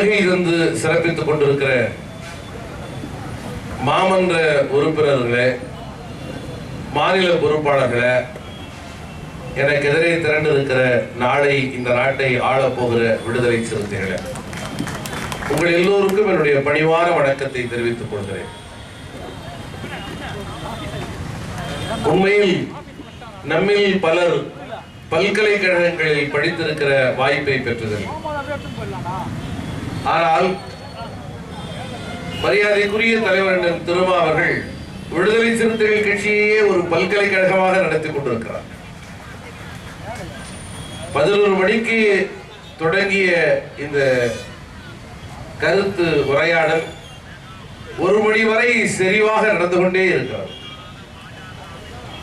வருகை தந்து சிறப்பித்துக் கொண்டிருக்கிற மாமன்ற உறுப்பினர்களே, மாநில பொறுப்பாளர்களே, எனக்கு எதிரே திரண்டிருக்கிற நாளை இந்த நாட்டை ஆளப்போகிற விடுதலை சிறுத்தைகளே, உங்கள் எல்லோருக்கும் என்னுடைய பணிவான வணக்கத்தை தெரிவித்துக் கொள்கிறேன். உண்மையில் நம்மில் பலர் பல்கலைக்கழகங்களில் படித்திருக்கிற வாய்ப்பை பெற்றதில்லை. ஆனால் மரியாதைக்குரிய தலைவர் திருமா அவர்கள் விடுதலை சிறுத்தைகள் கட்சியையே ஒரு பல்கலைக்கழகமாக நடத்தி கொண்டிருக்கிறார். 11 மணிக்கு தொடங்கிய இந்த கருத்து உரையாடல் 1 மணி வரை செறிவாக நடந்து கொண்டே இருக்கிறார்.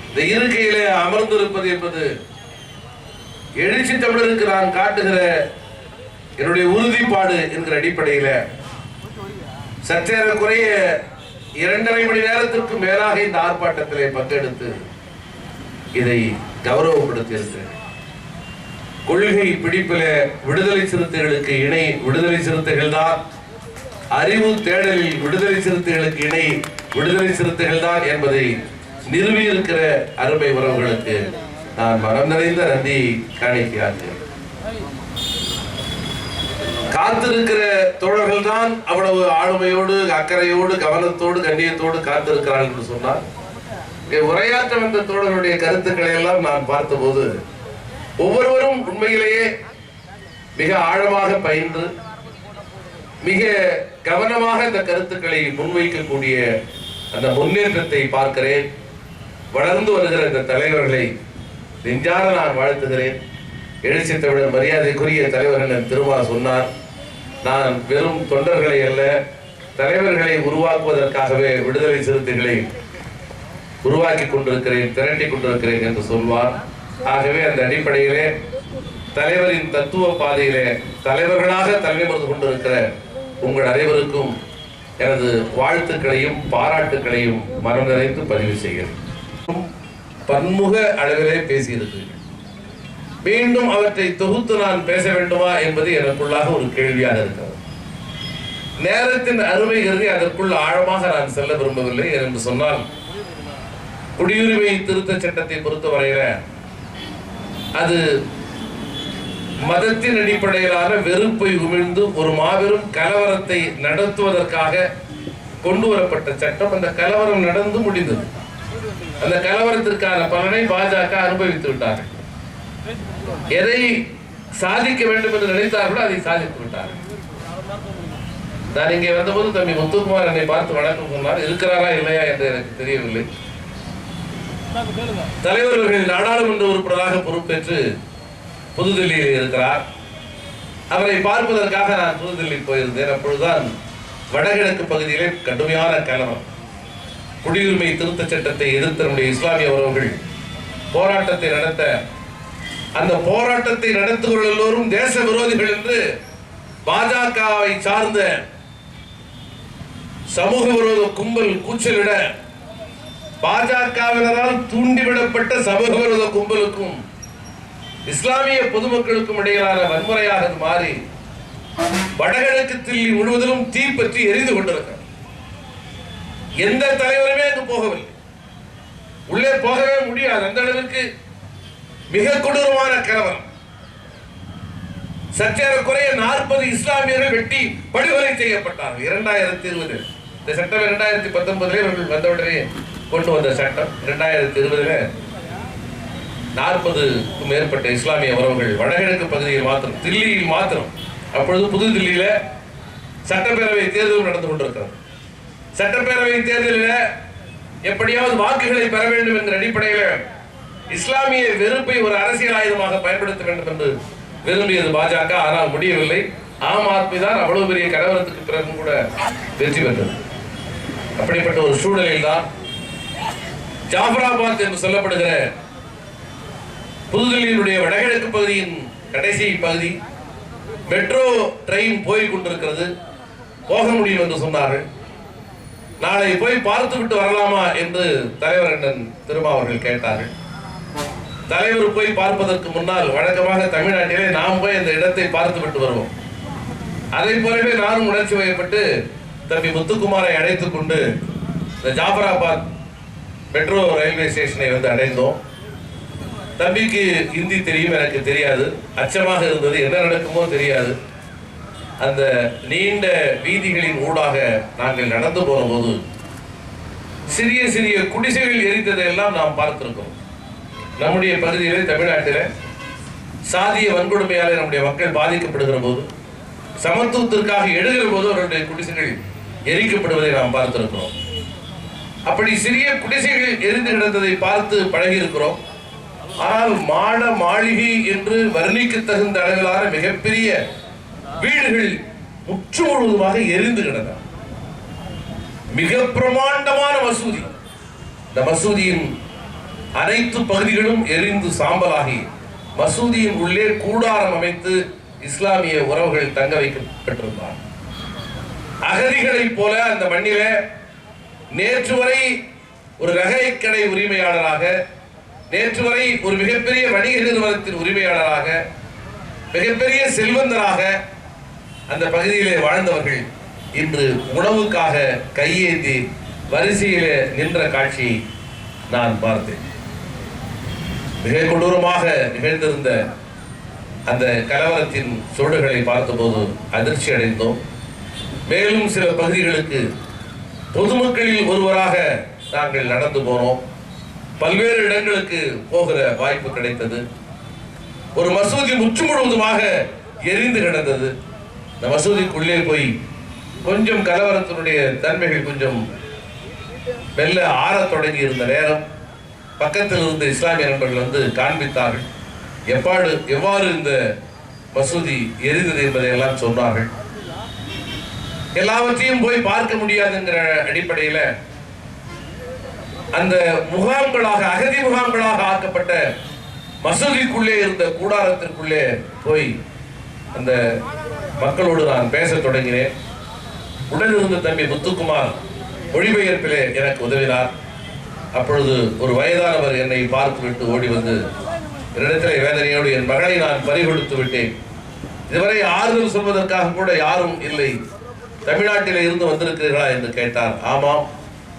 இந்த இருக்கையிலே அமர்ந்திருப்பது என்பது எழுச்சி தமிழருக்கு நான் காட்டுகிற என்னுடைய உறுதிப்பாடு என்கிற அடிப்படையில் சற்றேறக்குறைய 2.5 மணி நேரத்திற்கு மேலாக இந்த ஆர்ப்பாட்டத்திலே பங்கெடுத்து இதை கௌரவப்படுத்தி இருக்கிறேன். கொள்கை பிடிப்பில விடுதலை சிறுத்தைகளுக்கு இணை விடுதலை சிறுத்தைகள் தான், அறிவு தேடலில் விடுதலை சிறுத்தைகளுக்கு இணை விடுதலை சிறுத்தைகள் தான் என்பதை நிறுவியிருக்கிற அருமை உறவுகளுக்கு நான் மனம் நிறைந்த நன்றி காணிக்கையாகிறேன். காத்திருக்கிற தோழர்கள் தான் அவ்வளவு ஆளுமையோடு, அக்கறையோடு, கவனத்தோடு, கண்ணியத்தோடு காத்திருக்கிறார்கள் என்று சொன்னால், உரையாற்ற வந்த தோழர்களுடைய கருத்துக்களை எல்லாம் நான் பார்த்தபோது ஒவ்வொருவரும் உண்மையிலேயே மிக ஆழமாக பயின்று மிக கவனமாக இந்த கருத்துக்களை முன்வைக்கக்கூடிய அந்த முன்னேற்றத்தை பார்க்கிறேன். வளர்ந்து வருகிற இந்த தலைவர்களை நெஞ்சார நான் வாழ்த்துகிறேன். எழுச்சி தமிழர் மரியாதைக்குரிய தலைவர் திருமா சொன்னார், நான் வெறும் தொண்டர்களை அல்ல, தலைவர்களை உருவாக்குவதற்காகவே விடுதலை சிறுத்தைகளை உருவாக்கி கொண்டிருக்கிறேன், திரட்டி கொண்டிருக்கிறேன் என்று சொல்வார். ஆகவே அந்த அடிப்படையிலே தலைவரின் தத்துவ பாதையிலே தலைவர்களாக தலைமை மறந்து கொண்டிருக்கிற உங்கள் அனைவருக்கும் எனது வாழ்த்துக்களையும் பாராட்டுக்களையும் மனம் நிறைந்து பதிவு செய்கிறேன். பன்முக அளவிலே பேசியிருக்கிறேன். மீண்டும் அவற்றை தொகுத்து நான் பேச வேண்டுமா என்பது எனக்குள்ளாக ஒரு கேள்வியாக இருக்கிறது. நேரத்தின் அருமை கருதி அதற்குள் ஆழமாக நான் செல்ல விரும்பவில்லை. என்று சொன்னால், குடியுரிமை திருத்த சட்டத்தை பொறுத்தவரையில அது மதத்தின் அடிப்படையிலான வெறுப்பை உமிழ்ந்து ஒரு மாபெரும் கலவரத்தை நடத்துவதற்காக கொண்டு வரப்பட்ட சட்டம். அந்த கலவரம் நடந்து முடிந்தது. அந்த கலவரத்திற்கான பலனை பாஜக அனுபவித்து விட்டார்கள். எதை சாதிக்க வேண்டும் என்று நினைத்தார்களோ அதை சாதித்து விட்டார்கள். நான் இங்கே வந்தபோது தம்பி முத்துக்குமார் என்னை பார்த்து வணக்கம் சொன்னார். இருக்கிறாரா இல்லையா என்று எனக்கு தெரியவில்லை. தலைவர்கள் நாடாளுமன்ற உறுப்பினராக பொறுப்பேற்று புதுதில்லியில் இருக்கிறார். அவரை பார்ப்பதற்காக நான் புதுதில்லி போயிருந்தேன். அப்பொழுதுதான் வடகிழக்கு பகுதியிலே கடுமையான கலவரம், குடியுரிமை திருத்த சட்டத்தை எதிர்த்து நம்முடைய இஸ்லாமிய உறவுகள் போராட்டத்தை நடத்த, அந்த போராட்டத்தை நடத்துபவர்கள் எல்லோரும் தேச விரோதிகள் என்று பாஜகவை சார்ந்த சமூக விரோத கும்பல் கூச்சலிட, பாஜகவினரால் தூண்டிவிடப்பட்ட சமூக விரோத கும்பலுக்கும் இஸ்லாமிய பொதுமக்களுக்கும் இடையிலான வன்முறையாக மாறி வடகிழக்கு தில்லி முழுவதிலும் தீப்பற்றி எரிந்து கொண்டிருக்கிறார். எந்த தலைவருமே அங்கு போகவில்லை, உள்ளே போகவே முடியாது. அந்த அளவிற்கு மிக கொடூரமான கலவரம். சற்றேறக்குறைய 40 இஸ்லாமியர்கள் வெட்டி படுகொலை செய்யப்பட்டார்கள். 2020 இந்த சட்டம் 2019 இவர்கள் வந்தவுடனே கொண்டு வந்த சட்டம். 2020 40க்கும் மேற்பட்ட இஸ்லாமிய உறவுகள் வடகிழக்கு பகுதியில் மாத்திரம், தில்லியில் மாத்திரம், அப்பொழுது புது தில்லியில சட்டப்பேரவை தேர்தல் நடந்து கொண்டிருக்கிறது. சட்டப்பேரவை தேர்தலில் எப்படியாவது வாக்குகளை பெற வேண்டும் என்ற அடிப்படையில் இஸ்லாமிய வெறுப்பை ஒரு அரசியல் ஆயுதமாக பயன்படுத்த வேண்டும் என்று விரும்பியது பாஜக. ஆனால் முடியவில்லை. ஆம் ஆத்மி தான் அவ்வளவு பெரிய கலவரத்துக்கு பிறகு கூட வெற்றி பெற்றது. அப்படிப்பட்ட ஒரு சூழலில் தான் ஜாஃபராபாத் என்று சொல்லப்படுகிற புதுதில்லியினுடைய வடகிழக்கு பகுதியின் கடைசி பகுதி மெட்ரோ ட்ரெயின் போய் கொண்டிருக்கிறது. போக முடியும் என்று சொன்னார்கள். நாளை போய் பார்த்து விட்டு வரலாமா என்று தலைவர் அண்ணன் திருமா அவர்கள் கேட்டார்கள். தலைவர் போய் பார்ப்பதற்கு முன்னால் வழக்கமாக தமிழ்நாட்டிலே நாம் போய் அந்த இடத்தை பார்த்து விட்டு வருவோம். அதை போலவே நானும் உணர்ச்சி வயப்பட்டு தம்பி முத்துக்குமாரை அழைத்துக் கொண்டு இந்த ஜாஃபராபாத் மெட்ரோ ரயில்வே ஸ்டேஷனை வந்து அடைந்தோம். தம்பிக்கு ஹிந்தி தெரியும், எனக்கு தெரியாது. அச்சமாக இருந்தது, என்ன நடக்குமோ தெரியாது. அந்த நீண்ட வீதிகளின் ஊடாக நாங்கள் நடந்து போன போது சிறிய சிறிய குடிசைகள் எரித்ததையெல்லாம் நாம் பார்த்திருக்கிறோம். நம்முடைய பகுதியிலே, தமிழ்நாட்டில் சாதிய வன்கொடுமையால் நம்முடைய மக்கள் பாதிக்கப்படுகிற போது, சமத்துவத்திற்காக எழுகிற போது அவருடைய குடிசைகள் எரிக்கப்படுவதை நாம் பார்த்திருக்கிறோம். அப்படி சிறிய குடிசைகள் எரிந்து கிடந்ததை பார்த்து பழகி இருக்கிறோம். ஆனால் மாட மாளிகை என்று வர்ணிக்க தகுந்த அளவிலான மிகப்பெரிய வீடுகள் முற்று முழுவதுமாக எரிந்து கிடந்தன. மிக பிரமாண்டமான மசூதி, இந்த மசூதியின் அனைத்து பகுதிகளும் எரிந்து சாம்பலாகி மசூதியின் உள்ளே கூடாரம் அமைத்து இஸ்லாமிய உறவுகள் தங்க வைக்கப்பட்டிருந்தார். அகதிகளைப் போல அந்த மண்ணில நேற்று வரை ஒரு நகைக்கடை உரிமையாளராக, நேற்று வரை ஒரு மிகப்பெரிய வணிக நிறுவனத்தின் உரிமையாளராக, மிகப்பெரிய செல்வந்தராக அந்த பகுதியிலே வாழ்ந்தவர்கள் இன்று உணவுக்காக கையேந்தி வரிசையிலே நின்ற காட்சி நான் பார்த்தேன். மிக கொடூரமாக நிகழ்ந்திருந்த அந்த கலவரத்தின் சுவடுகளை பார்த்தபோது அதிர்ச்சி அடைந்தோம். மேலும் சில பகுதிகளுக்கு பொதுமக்களில் ஒருவராக நாங்கள் நடந்து போனோம். பல்வேறு இடங்களுக்கு போகிற வாய்ப்பு கிடைத்தது. ஒரு மசூதி முற்று முழுவதுமாக எரிந்து கிடந்தது. இந்த மசூதிக்குள்ளே போய் கொஞ்சம் கலவரத்தினுடைய தன்மைகள் கொஞ்சம் மெல்ல ஆறத் தொடங்கி இருந்த நேரம் பக்கத்தில் இருந்த இஸ்லாமிய நண்பர்கள் வந்து காண்பித்தார்கள். எவ்வாறு இந்த மசூதி எரிந்தது என்பதை எல்லாம் சொன்னார்கள். எல்லாவற்றையும் போய் பார்க்க முடியாது என்கிற அடிப்படையில் அந்த முகாம்களாக, அகதி முகாம்களாக ஆக்கப்பட்ட மசூதிக்குள்ளே இருந்த கூடாரத்திற்குள்ளே போய் அந்த மக்களோடு நான் பேச தொடங்கினேன். உடன் இருந்த தம்பி முத்துக்குமார் மொழிபெயர்ப்பிலே எனக்கு உதவினார். அப்பொழுது ஒரு வயதானவர் என்னை பார்த்துவிட்டு ஓடி வந்து என்னிடத்திலே வேதனையோடு, என் மகளை நான் பறிகொடுத்து விட்டேன், இதுவரை ஆறுதல் சொல்வதற்காக கூட யாரும் இல்லை, தமிழ்நாட்டிலே இருந்து வந்திருக்கிறீர்களா என்று கேட்டார். ஆமாம்,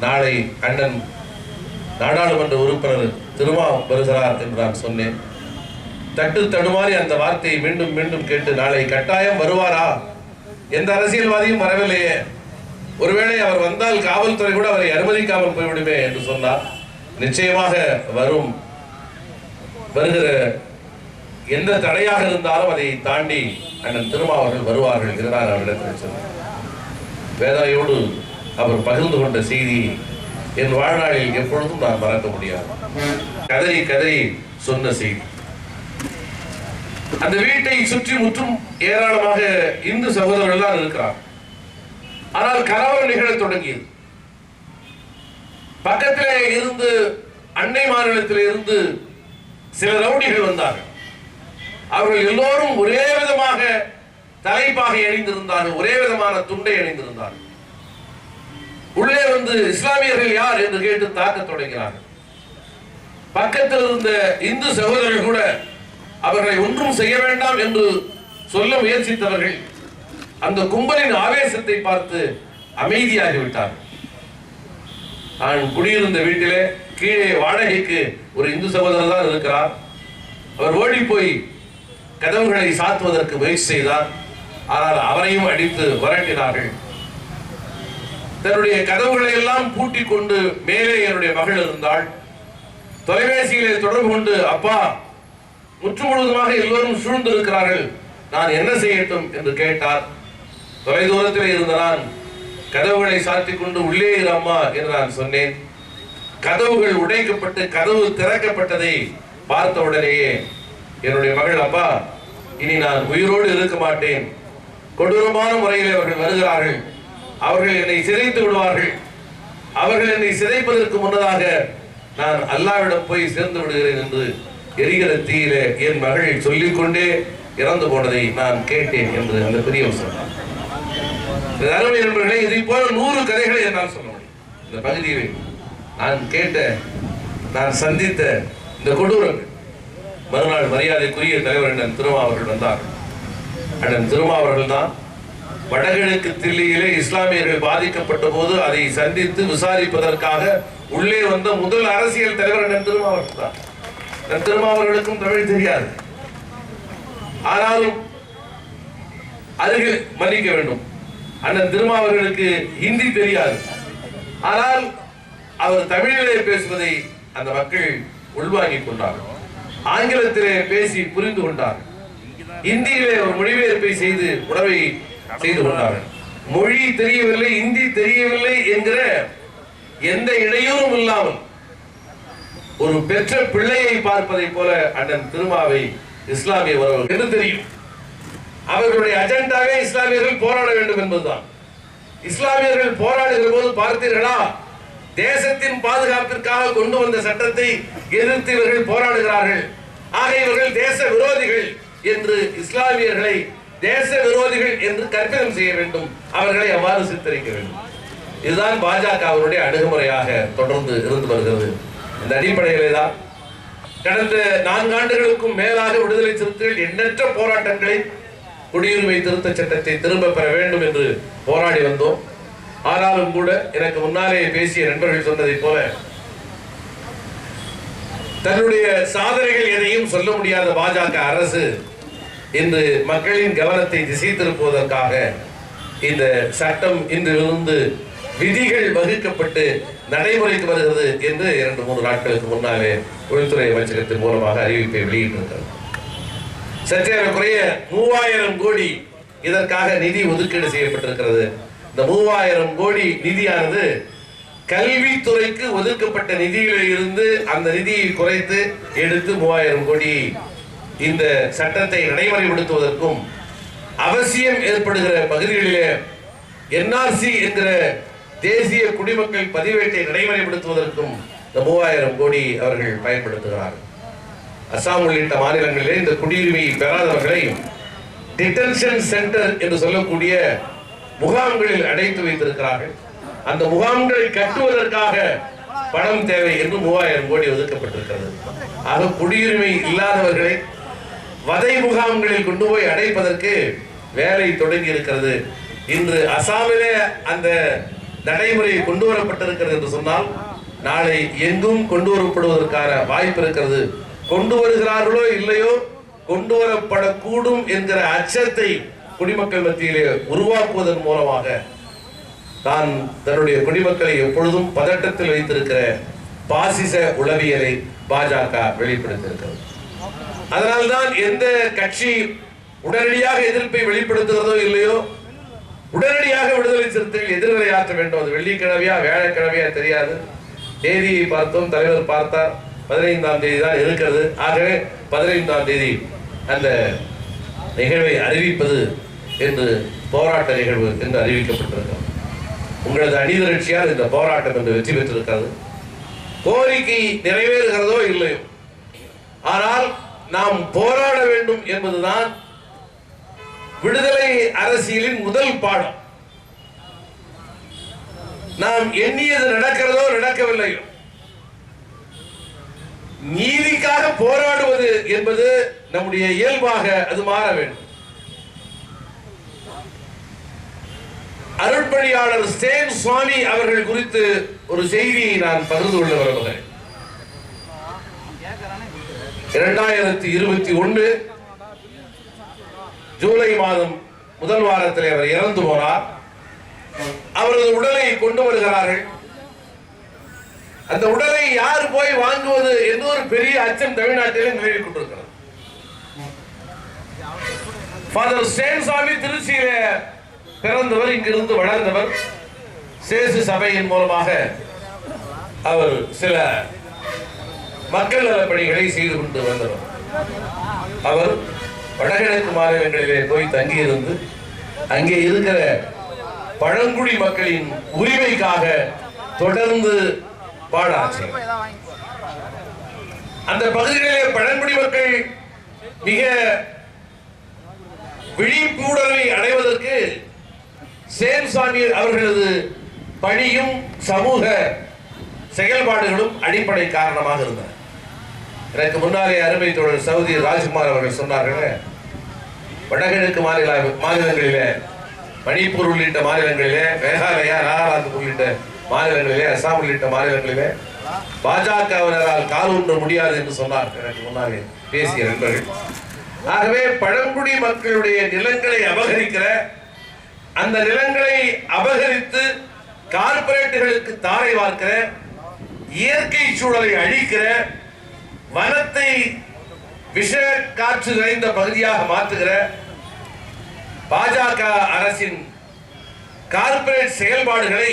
நாளை அண்ணன் நாடாளுமன்ற உறுப்பினர் திருமா வருகிறார் என்று நான் சொன்னேன். தட்டு தடுமாறி அந்த வார்த்தையை மீண்டும் மீண்டும் கேட்டு, நாளை கட்டாயம் வருவாரா? எந்த அரசியல்வாதியும் வரவில்லையே, ஒருவேளை அவர் வந்தால் காவல்துறை கூட அவரை அனுமதிக்காமல் போய்விடுமே என்று சொன்னார். நிச்சயமாக வருகிற எந்த தடையாக இருந்தாலும் அதை தாண்டி அண்ணன் திருமா அவர்கள் வருவார்கள் என்றார் அவரிடத்தில் சொன்னார். வேதனையோடு அவர் பகிர்ந்து கொண்ட செய்தி என் வாழ்நாளில் எப்பொழுதும் நான் மறக்க முடியாது. கதறி கதறி சொன்ன செய்தி. அந்த வீட்டை சுற்றி முற்றும் ஏராளமாக இந்து சகோதரர்கள் தான் இருக்கிறார். ஆனால் கலவரம் நிகழத் தொடங்கியது. பக்கத்திலே இருந்து, அண்டை மாநிலத்திலே இருந்து சில ரவுடிகள் வந்தார்கள். அவர்கள் எல்லோரும் ஒரே விதமாக தலைப்பாகை அணிந்திருந்தார்கள், ஒரே விதமான துண்டை அணிந்திருந்தார்கள். உள்ளே வந்து இஸ்லாமியர்கள் யார் என்று கேட்டு தாக்கத் தொடங்கினார்கள். பக்கத்தில் இருந்த இந்து சகோதரர்கள் கூட அவர்களை ஒன்றும் செய்ய வேண்டாம் என்று சொல்ல முயற்சித்தவர்கள் அந்த கும்பலின் ஆவேசத்தை பார்த்து அமைதியாகிவிட்டார்கள். நான் குடியிருந்த வீட்டிலே கீழே வாடகைக்கு ஒரு இந்து சகோதரர் தான் இருக்கிறார். அவர் ஓடி போய் கதவுகளை சாத்துவதற்கு முயற்சி செய்தார். ஆனால் அவரையும் அடித்து விரட்டினார்கள். தன்னுடைய கதவுகளை எல்லாம் பூட்டிக் கொண்டு மேலே என்னுடைய மகள் இருந்தாள். தொலைபேசியிலே தொடர்பு கொண்டு, அப்பா, முற்று முழுவதுமாக எல்லோரும் சூழ்ந்திருக்கிறார்கள், நான் என்ன செய்யட்டும் என்று கேட்டார். தொலைதூரத்தில் இருந்த நான் கதவுகளை சாத்திக் கொண்டு உள்ளே இரு அம்மா என்று நான் சொன்னேன். கதவுகள் உடைக்கப்பட்டு கதவு திறக்கப்பட்டதை பார்த்த உடனேயே என்னுடைய மகள், அப்பா, இனி நான் உயிரோடு இருக்க மாட்டேன், கொடூரமான முறையில் அவர்கள் வருகிறார்கள், அவர்கள் என்னை சிதைத்து விடுவார்கள், அவர்கள் என்னை சிதைப்பதற்கு முன்னதாக நான் அல்லாவிடம் போய் சேர்ந்து விடுகிறேன் என்று எரிகிற தீயிலே என் மகள் சொல்லிக்கொண்டே இறந்து போனதை நான் கேட்டேன் என்று அந்த பெரியவர் சொன்னார். அருமை நண்பர்களே, இதை போல 100 கதைகளை என்னால் சொல்ல முடியும். இந்த பகுதியில் நான் கேட்ட, நான் சந்தித்த இந்த கொடூரங்கள். மறுநாள் மரியாதைக்குரிய தலைவர் அண்ணன் திருமா அவர்கள் வந்தார். அண்ணன் திருமா அவர்கள் தான் வடகிழக்கு தில்லியிலே இஸ்லாமியர்கள் பாதிக்கப்பட்ட போது அதை சந்தித்து விசாரிப்பதற்காக உள்ளே வந்த முதல் அரசியல் தலைவர் அண்ணன் திருமாவளவன் தான். திருமாவளவனுக்கும் தமிழ் தெரியாது, ஆனாலும் அருகில் மன்னிக்க வேண்டும், அண்ணன் திருமாவளவனுக்கு ஹிந்தி தெரியாது, ஆனால் அவர் தமிழிலே பேசுவதை அந்த மக்கள் உள்வாங்கிக் கொண்டார்கள். ஆங்கிலத்திலே பேசி புரிந்து கொண்டார்கள். இந்தியிலே ஒரு மொழிபெயர்ப்பை செய்து உணவை செய்து கொண்டார்கள். மொழி தெரியவில்லை, இந்தி தெரியவில்லை என்கிற எந்த இடையூறும் இல்லாமல் ஒரு பெற்ற பிள்ளையை பார்ப்பதை போல அண்ணன் திருமாவை இஸ்லாமிய உறவுகள் என்று தெரியும். அவர்களுடைய அஜெண்டாவே இஸ்லாமியர்கள் போராட வேண்டும் என்பதுதான். இஸ்லாமியர்கள் போராடுகிற போது பார்த்தீர்களா, தேசத்தின் பாதுகாப்பிற்காக கொண்டு வந்த சட்டத்தை எதிர்த்து இவர்கள் போராடுகிறார்கள். ஆக இவர்கள் தேச விரோதிகள் என்று இஸ்லாமியர்களை தேச விரோதிகள் என்று கற்பிதம் செய்ய வேண்டும், அவர்களை அவ்வாறு சித்தரிக்க வேண்டும். இதுதான் பாஜக அவருடைய அணுகுமுறையாக தொடர்ந்து இருந்து வருகிறது. இந்த அடிப்படையிலே தான் கடந்த 4 ஆண்டுகளுக்கும் மேலாக விடுதலை சிறுத்தைகள் எண்ணற்ற போராட்டங்களை குடியுரிமை திருத்த சட்டத்தை திரும்ப பெற வேண்டும் என்று போராடி வந்தோம். ஆனாலும் கூட எனக்கு முன்னாலே பேசிய நண்பர்கள் சொன்னதை போல தன்னுடைய சாதனைகள் எதையும் சொல்ல முடியாத பாஜக அரசு இன்று மக்களின் கவனத்தை திசை திருப்புவதற்காக இந்த சட்டம் இன்றிலிருந்து விதிகள் வகுக்கப்பட்டு நடைமுறைக்கு வருகிறது என்று 2-3 நாட்களுக்கு முன்னாலே உள்துறை அமைச்சகத்தின் மூலமாக அறிவிப்பை வெளியிட்டிருக்கிறது. சற்றேறக்குறைய 3000 கோடி இதற்காக நிதி ஒதுக்கீடு செய்யப்பட்டிருக்கிறது. இந்த 3000 கோடி நிதியானது கல்வித்துறைக்கு ஒதுக்கப்பட்ட நிதியில இருந்து அந்த நிதியை குறைத்து எடுத்து 3000 கோடி இந்த சட்டத்தை நடைமுறைப்படுத்துவதற்கும் அவசியம் ஏற்படுகிற பகுதிகளிலே என்ஆர்சி என்கிற தேசிய குடிமக்கள் பதிவேட்டை நடைமுறைப்படுத்துவதற்கும் இந்த 3000 கோடி அவர்கள் பயன்படுத்துகிறார்கள். அசாம் உள்ளிட்ட மாநிலங்களிலே இந்த குடியுரிமையை பெறாதவர்களை டிடென்ஷன் சென்டர் என்று சொல்லக்கூடிய முகாம்களில் அடைத்து வைத்திருக்கிறார்கள். அந்த முகாம்களை கட்டுவதற்காக பணம் தேவை என்று 3000 கோடி ஒதுக்கப்பட்டிருக்கிறது. ஆக குடியுரிமை இல்லாதவர்களை வதை முகாம்களில் கொண்டு போய் அடைப்பதற்கு வேலை தொடங்கி இருக்கிறது. இன்று அசாமிலே அந்த நடைமுறை கொண்டு வரப்பட்டிருக்கிறது என்று சொன்னால் நாளை எங்கும் கொண்டு வரப்படுவதற்கான வாய்ப்பு இருக்கிறது. கொண்டு வருகிறார்களோ இல்லையோ கொண்டு வரப்படக்கூடும் என்கிற அச்சத்தை குடிமக்கள் மத்தியிலே உருவாக்குவதன் மூலமாக தான் தன்னுடைய குடிமக்களை எப்பொழுதும் பதட்டத்தில் வைத்திருக்கிற பாசிச உளவியலை பாஜக வெளிப்படுத்தியிருக்கிறது. அதனால்தான் எந்த கட்சி உடனடியாக எதிர்ப்பை வெளிப்படுத்துகிறதோ இல்லையோ உடனடியாக விடுதலை சிறுத்தைகள் எதிர்வினையாற்ற வேண்டும். அது வெள்ளிக்கிழமையா வியாழக்கிழமையா தெரியாது. தேதியை பார்த்தோம், தலைவர் பார்த்தார், 15ஆம் தேதி தான் இருக்கிறது. ஆகவே 15ஆம் தேதி அந்த நிகழ்வை அறிவிப்பது என்று போராட்ட நிகழ்வு என்று அறிவிக்கப்பட்டிருக்கிறது. உங்களது அணிதிரட்சியால் இந்த போராட்டம் என்று வெற்றி பெற்றிருக்கிறது. கோரிக்கை நிறைவேறுகிறதோ இல்லையோ, ஆனால் நாம் போராட வேண்டும் என்பதுதான் விடுதலை அரசியலின் முதல் பாடம். நாம் எண்ணியது நடக்கிறதோ நடக்கவில்லையோ, நீதிக்காக போராடுவது என்பது நம்முடைய இயல்பாக அது மாற வேண்டும். அருட்பணியாளர் ஸ்டேன் சுவாமி அவர்கள் குறித்து ஒரு செய்தியை நான் பகிர்ந்து கொள்ள விரும்புகிறேன். 2021 ஜூலை மாதம் முதல் வாரத்தில் அவர் இறந்து போனார். அவரது உடலை கொண்டு வருகிறார்கள். அந்த உடலை யார் போய் வாங்குவது என்று ஒரு பெரிய அச்சம் தமிழ்நாட்டிலே நிலவிக் கொண்டிருக்கிறது. ஃபாதர் ஸ்டேன் சுவாமி திருச்சியிலே பிறந்தவர், இங்கிருந்து வளர்ந்தவர். சேசு சபையின் மூலமாக அவர் சில மக்கள் நல பணிகளை செய்து கொண்டு வந்தவர். அவர் வடகிழக்கு மாநிலங்களிலே போய் தங்கியிருந்து அங்கே இருக்கிற பழங்குடி மக்களின் உரிமைக்காக தொடர்ந்து பாடாச்சு. அந்த பகுதிகளிலே பழங்குடி மக்கள் மிக விழிப்புணர்வை அடைவதற்கு சேன்சாமி அவர்களது பணியும் சமூக செயல்பாடுகளும் அடிப்படை காரணமாக இருந்தன. எனக்கு முன்னாலே அருமை தோழர் சவுதி ராஜ்குமார் அவர்கள் சொன்னார்கள், வடகிழக்கு மாநிலங்களிலே மணிப்பூர் உள்ளிட்ட மாநிலங்களிலே, மேகாலயா, நாகாலாந்து உள்ளிட்ட மாநிலங்களிலே, அசாம் உள்ளிட்ட மாநிலங்களிலே பாஜகவினரால் கால் ஊன்ற முடியாது என்று சொன்னார் எனக்கு முன்னாலே பேசிய நண்பர்கள். ஆகவே பழங்குடி மக்களுடைய நிலங்களை அபகரிக்கிற, அந்த நிலங்களை அபகரித்து கார்பரேட்டுகளுக்கு தாரை வார்க்கிற, இயற்கை சூழலை அழிக்கிற, வனத்தை விஷ காற்று நிறைந்த பகுதியாக மாற்றுகிற பாஜக அரசின் கார்பரேட் செயல்பாடுகளை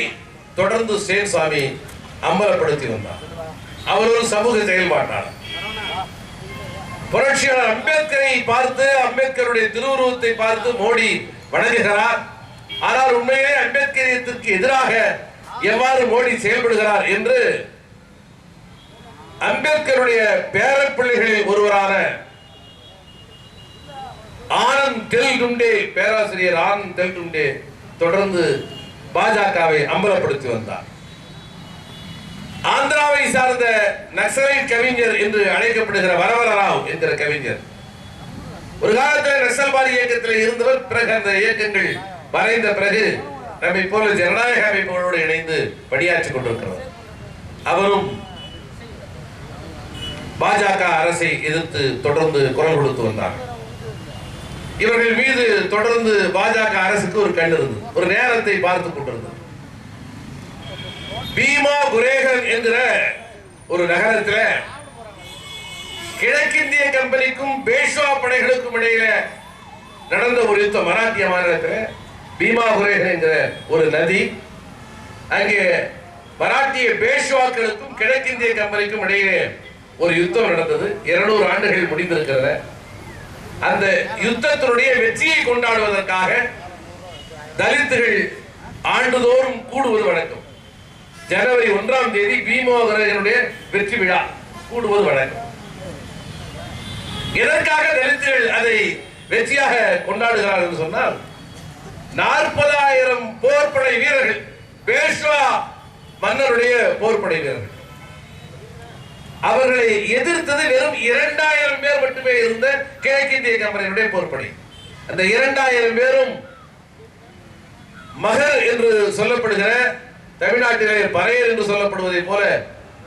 தொடர்ந்து சேன்சாமி அம்பலப்படுத்தி வந்தார். அவர் ஒரு சமூக செயல்பாட்டாளர். புரட்சியாளர் அம்பேத்கரை பார்த்து, அம்பேத்கருடைய திருவுருவத்தை பார்த்து மோடி வணங்குகிறார். ஆனால் உண்மையிலே அம்பேத்கரியத்திற்கு எதிராக எவ்வாறு மோடி செயல்படுகிறார் என்று அம்பேத்கருடைய பேரப்பிள்ளைகளில் ஒருவரான ஆனந்த் தெல்டும்டே, பேராசிரியர் ஆனந்த் தெல்டும்டே தொடர்ந்து பாஜகவை அம்பலப்படுத்தி வந்தார். ஆந்திராவை சார்ந்த நக்சலைட் கவிஞர் என்று அழைக்கப்படுகிற வரவர ராவ் என்கிற கவிஞர் ஒரு காலத்தில் நக்சல்வாதி இயக்கத்தில் இருந்தவர். பிறகு அந்த இயக்கங்கள் மறைந்த பிறகு நம்மை போல ஜனநாயக அமைப்புகளோடு இணைந்து பணியாற்றிக் கொண்டிருக்கிறார். அவரும் பாஜக அரசை எதிர்த்து தொடர்ந்து குரல் கொடுத்து வந்தார். இவர்கள் மீது தொடர்ந்து பாஜக அரசுக்கு ஒரு கண் இருந்தது, ஒரு நேரத்தை பார்த்துக் கொண்டிருந்தது. பீமா குரேகன் என்கிற ஒரு நகரத்தில் கிழக்கிந்திய கம்பெனிக்கும் பேஷ்வா படைகளுக்கும் இடையில நடந்த ஒரு யுத்தம். மராட்டிய மாநிலத்தில் பீமா குரேகன் என்கிற ஒரு நதி, அங்கே மராட்டிய பேஷ்வாக்களுக்கும் கிழக்கிந்திய கம்பெனிக்கும் இடையே ஒரு யுத்தம் நடந்தது. 200 ஆண்டுகள் முடிந்திருக்கிறது. அந்த யுத்தத்தினுடைய வெற்றியை கொண்டாடுவதற்காக தலித்துகள் ஆண்டுதோறும் கூடுவது வழக்கம். ஜனவரி 1ஆம் தேதி பீமா குரேகனுடைய வெற்றி விழா கூடுவது வழக்கம். எதற்காக தலித்துகள் அதை வெற்றியாக கொண்டாடுகிறார்கள் என்று சொன்னால், 40,000 போர்ப்படை வீரர்கள், பேஷ்வா மன்னருடைய போர்ப்படை வீரர்கள், அவர்களை எதிர்த்தது வெறும் 2000 பேர் மட்டுமே இருந்த கிழக்கிந்திய கம்பெனியுடைய போர்ப்படை. அந்த 2000 பேரும் மகர் என்று சொல்லப்படுகிற, தமிழ்நாட்டிலே பறையர் என்று சொல்லப்படுவதை போல,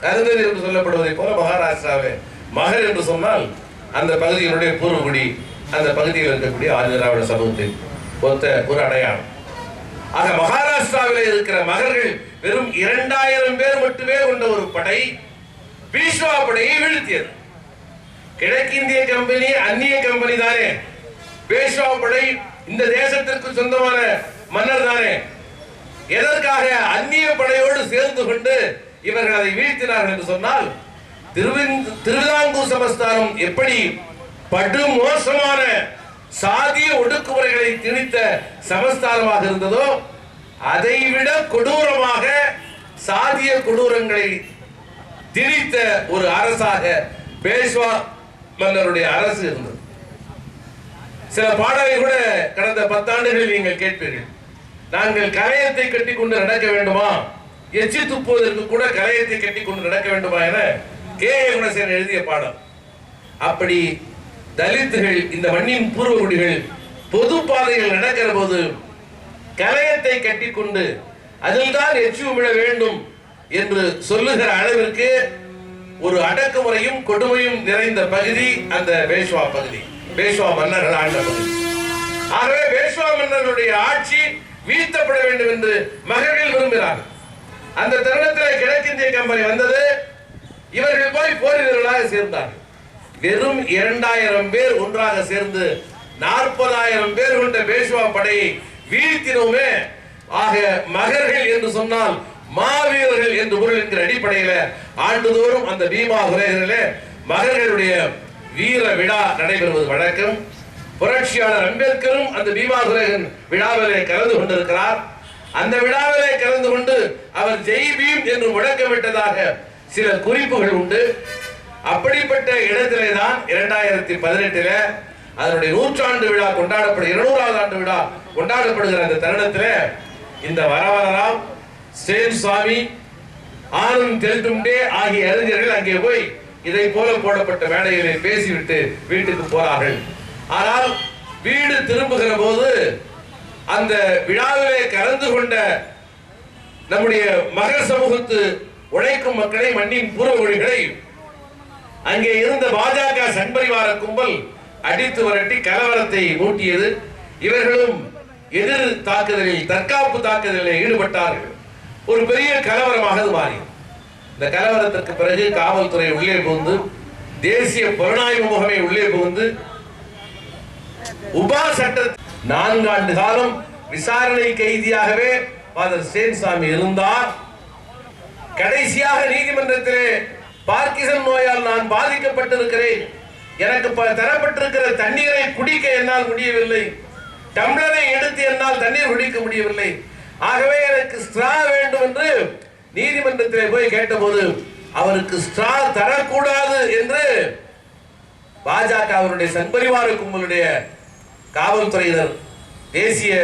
கருந்ததி என்று சொல்லப்படுவதை போல, மகாராஷ்டிராவே மகர் என்று சொன்னால் அந்த பகுதியினுடைய பூர்வகுடி, அந்த பகுதியில் இருக்கக்கூடிய ஆதிதிராவிட சமூகத்தை ஒத்த ஒரு அடையாளம். ஆக மகாராஷ்டிராவில் இருக்கிற மகர்கள் வெறும் 2000 பேர் மட்டுமே கொண்ட ஒரு படை பீஷ்வா படையை வீழ்த்தியது. கிழக்கிந்திய கம்பெனி அந்நிய கம்பெனி தானே, பேஷ்வா படை இந்த தேசத்திற்கு சொந்தமான மன்னர் தானே. எதற்காக அந்நிய படையோடு சேர்ந்து கொண்டு இவர்கள் அதை வீழ்த்தினார்கள் என்று சொன்னால், திருவிதாங்கூர் சமஸ்தானம் எப்படி படு மோசமான சாதிய ஒடுக்குமுறைகளை திணித்த சமஸ்தானமாக இருந்ததோ, அதைவிட கொடூரமாக சாதிய கொடூரங்களை திணித்த ஒரு அரசாக பேஷ்வா மன்னருடைய அரசு இருந்தது. சில பாடலை கூட கடந்த 10 ஆண்டுகளில் நீங்கள் கேட்பீர்கள். நாங்கள் கலையத்தை கட்டிக்கொண்டு நடக்க வேண்டுமா, எச்சி துப்புவதற்கு கூட கலையத்தை கட்டிக்கொண்டு நடக்க வேண்டுமா என கே.ஏ. குணசேகரன் எழுதிய பாடம். அப்படி தலித்துகள், இந்த மண்ணின் பூர்வகுடிகள் பொது பாதையில் நடக்கிற போது கலையத்தை கட்டிக்கொண்டு அதில் தான் எச்சி உமிழ வேண்டும் என்று சொல்லுகிற அளவிற்கு ஒரு அடக்குமுறையும் கொடுமையும் நிறைந்த பகுதி அந்த பேஷ்வா பகுதி, பேஷ்வா மன்னர்கள் ஆண்ட பகுதி. ஆகவே பேஷ்வா மன்னர்களுடைய ஆட்சி வீழ்த்தப்பட வேண்டும் என்று மகர்கள் விரும்பினார்கள். அந்த தருணத்தில் கிழக்கிந்திய கம்பெனி வந்தது. இவர்கள் போய் போர் வீரர்களாக சேர்ந்தார்கள். வெறும் 2000 பேர் ஒன்றாக சேர்ந்து 40,000 பேர் கொண்ட பேஷ்வா படையை வீழ்த்தினோமே. ஆக மகர்கள் என்று சொன்னால் மாவீரர்கள் என்று பொருள் என்கிற அடிப்படையில ஆண்டுதோறும் அந்த பீமா குரேகனிலே மகர்களுடைய வீர விழா நடைபெறுவது வழக்கம். புரட்சியாளர் அம்பேத்கரும் அந்த பீமா குரேகன் விழாவிலே கலந்து கொண்டிருக்கிறார். அந்த விழாவிலே கலந்து கொண்டு அவர் ஜெய் பீம் என்று முழக்கமிட்டதாக சில குறிப்புகள் உண்டு. அப்படிப்பட்ட இடத்திலே தான் 2018 அதனுடைய 100ஆண்டு விழா கொண்டாடப்படும், 200வது ஆண்டு விழா கொண்டாடப்படுகிற அந்த தருணத்தில் இந்த வரவர ராவ், சேன்சாமி, ஆனந்த் தெல்டும்டே ஆகிய அறிஞர்கள் அங்கே போய் இதை போல போடப்பட்ட மேடைகளை பேசிவிட்டு வீட்டுக்கு போறார்கள். ஆனால் வீடு திரும்புகிற போது அந்த விழாவிலே கலந்து கொண்ட நம்முடைய மகர் சமூகத்து உழைக்கும் மக்களை, மண்ணின் பூர்வகுடிகளை அங்கே இருந்த பாஜக சண்பரிவார கும்பல் அடித்து விரட்டி கலவரத்தை மூட்டியது. இவர்களும் எதிர் தாக்குதலில், தற்காப்பு தாக்குதலில் ஈடுபட்டார்கள். ஒரு பெரிய கலவரமாக மாறியது. இந்த கலவரத்திற்கு பிறகு காவல்துறை உள்ளே புகுந்து, தேசிய புலனாய்வு முகமை உள்ளே புகுந்து, உபா சட்ட 4 ஆண்டு காலம் விசாரணை கைதியாகவே ஃபாதர் சேன்சாமி இருந்தார். கடைசியாக நீதிமன்றத்திலே பார்க்கிசன் நோயால் நான் பாதிக்கப்பட்டிருக்கிறேன், எனக்கு தரப்பட்டிருக்கிற தண்ணீரை குடிக்க என்னால் முடியவில்லை, டம்ளரை எடுத்து என்னால் தண்ணீர் குடிக்க முடியவில்லை, ஆகவே எனக்கு ஸ்ட்ரா வேண்டும் என்று நீதிமன்றத்திலே போய் கேட்டபோது அவருக்கு ஸ்ட்ரா தரக்கூடாது என்று பாஜக அவருடைய சண்பரிவார கும்பலுடைய காவல்துறையினர், தேசிய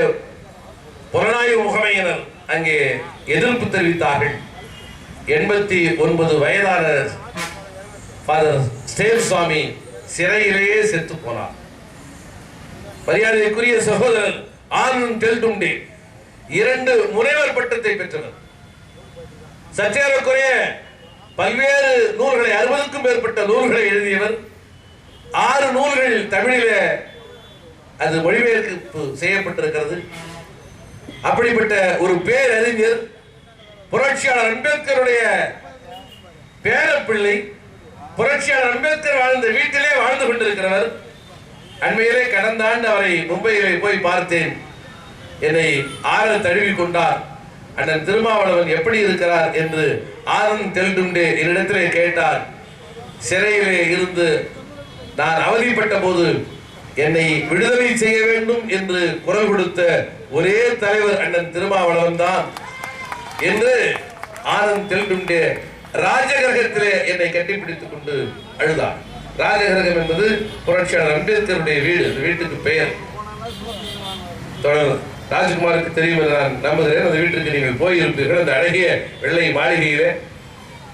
புலனாய்வு முகமையினர் அங்கே எதிர்ப்பு தெரிவித்தார்கள். 89 வயதான ஃபாதர் ஸ்டேன்சாமி சிறையிலேயே செத்து போனார். மரியாதைக்குரிய சகோதரர் ஆனந்த் தெல்டும்டே 2 முனைவர் பட்டத்தை பெற்றவர். சற்றேறக்குறைய பல்வேறு நூல்களை, 60க்கும் மேற்பட்ட நூல்களை எழுதியவர். 6 நூல்கள் தமிழிலே அது மொழிபெயர்ப்பு செய்யப்பட்டிருக்கிறது. அப்படிப்பட்ட ஒரு பேரறிஞர், புரட்சியாளர் அம்பேத்கருடைய பேரப்பிள்ளை, புரட்சியாளர் அம்பேத்கர் வாழ்ந்த வீட்டிலே வாழ்ந்து கொண்டிருக்கிறவர். அண்மையிலே கடந்த ஆண்டு அவரை மும்பையிலே போய் பார்த்தேன். என்னை ஆறல் தழுவி கொண்டார். அண்ணன் திருமாவளவன் எப்படி இருக்கிறார் என்று ஆனந்த் தெல்டும்டே என்னிடத்திலே கேட்டார். சிறையிலே இருந்து நான் அவதிப்பட்ட போது என்னை விடுதலை செய்ய வேண்டும் என்று குரல் கொடுத்த ஒரே தலைவர் அண்ணன் திருமாவளவன் தான் என்று ஆனந்த் தெல்டும்டே ராஜகிரகத்திலே என்னை கட்டிப்பிடித்துக் கொண்டு அழுதார். ராஜகிரகம் என்பது புரட்சியாளர் அம்பேத்கருடைய வீடு. வீட்டுக்கு பெயர் ராஜ்குமாருக்கு தெரியும் என்று நான் நம்புகிறேன். அந்த வீட்டிற்கு நீங்கள் போயிருப்பீர்கள். அந்த அழகிய வெள்ளை மாளிகையிலே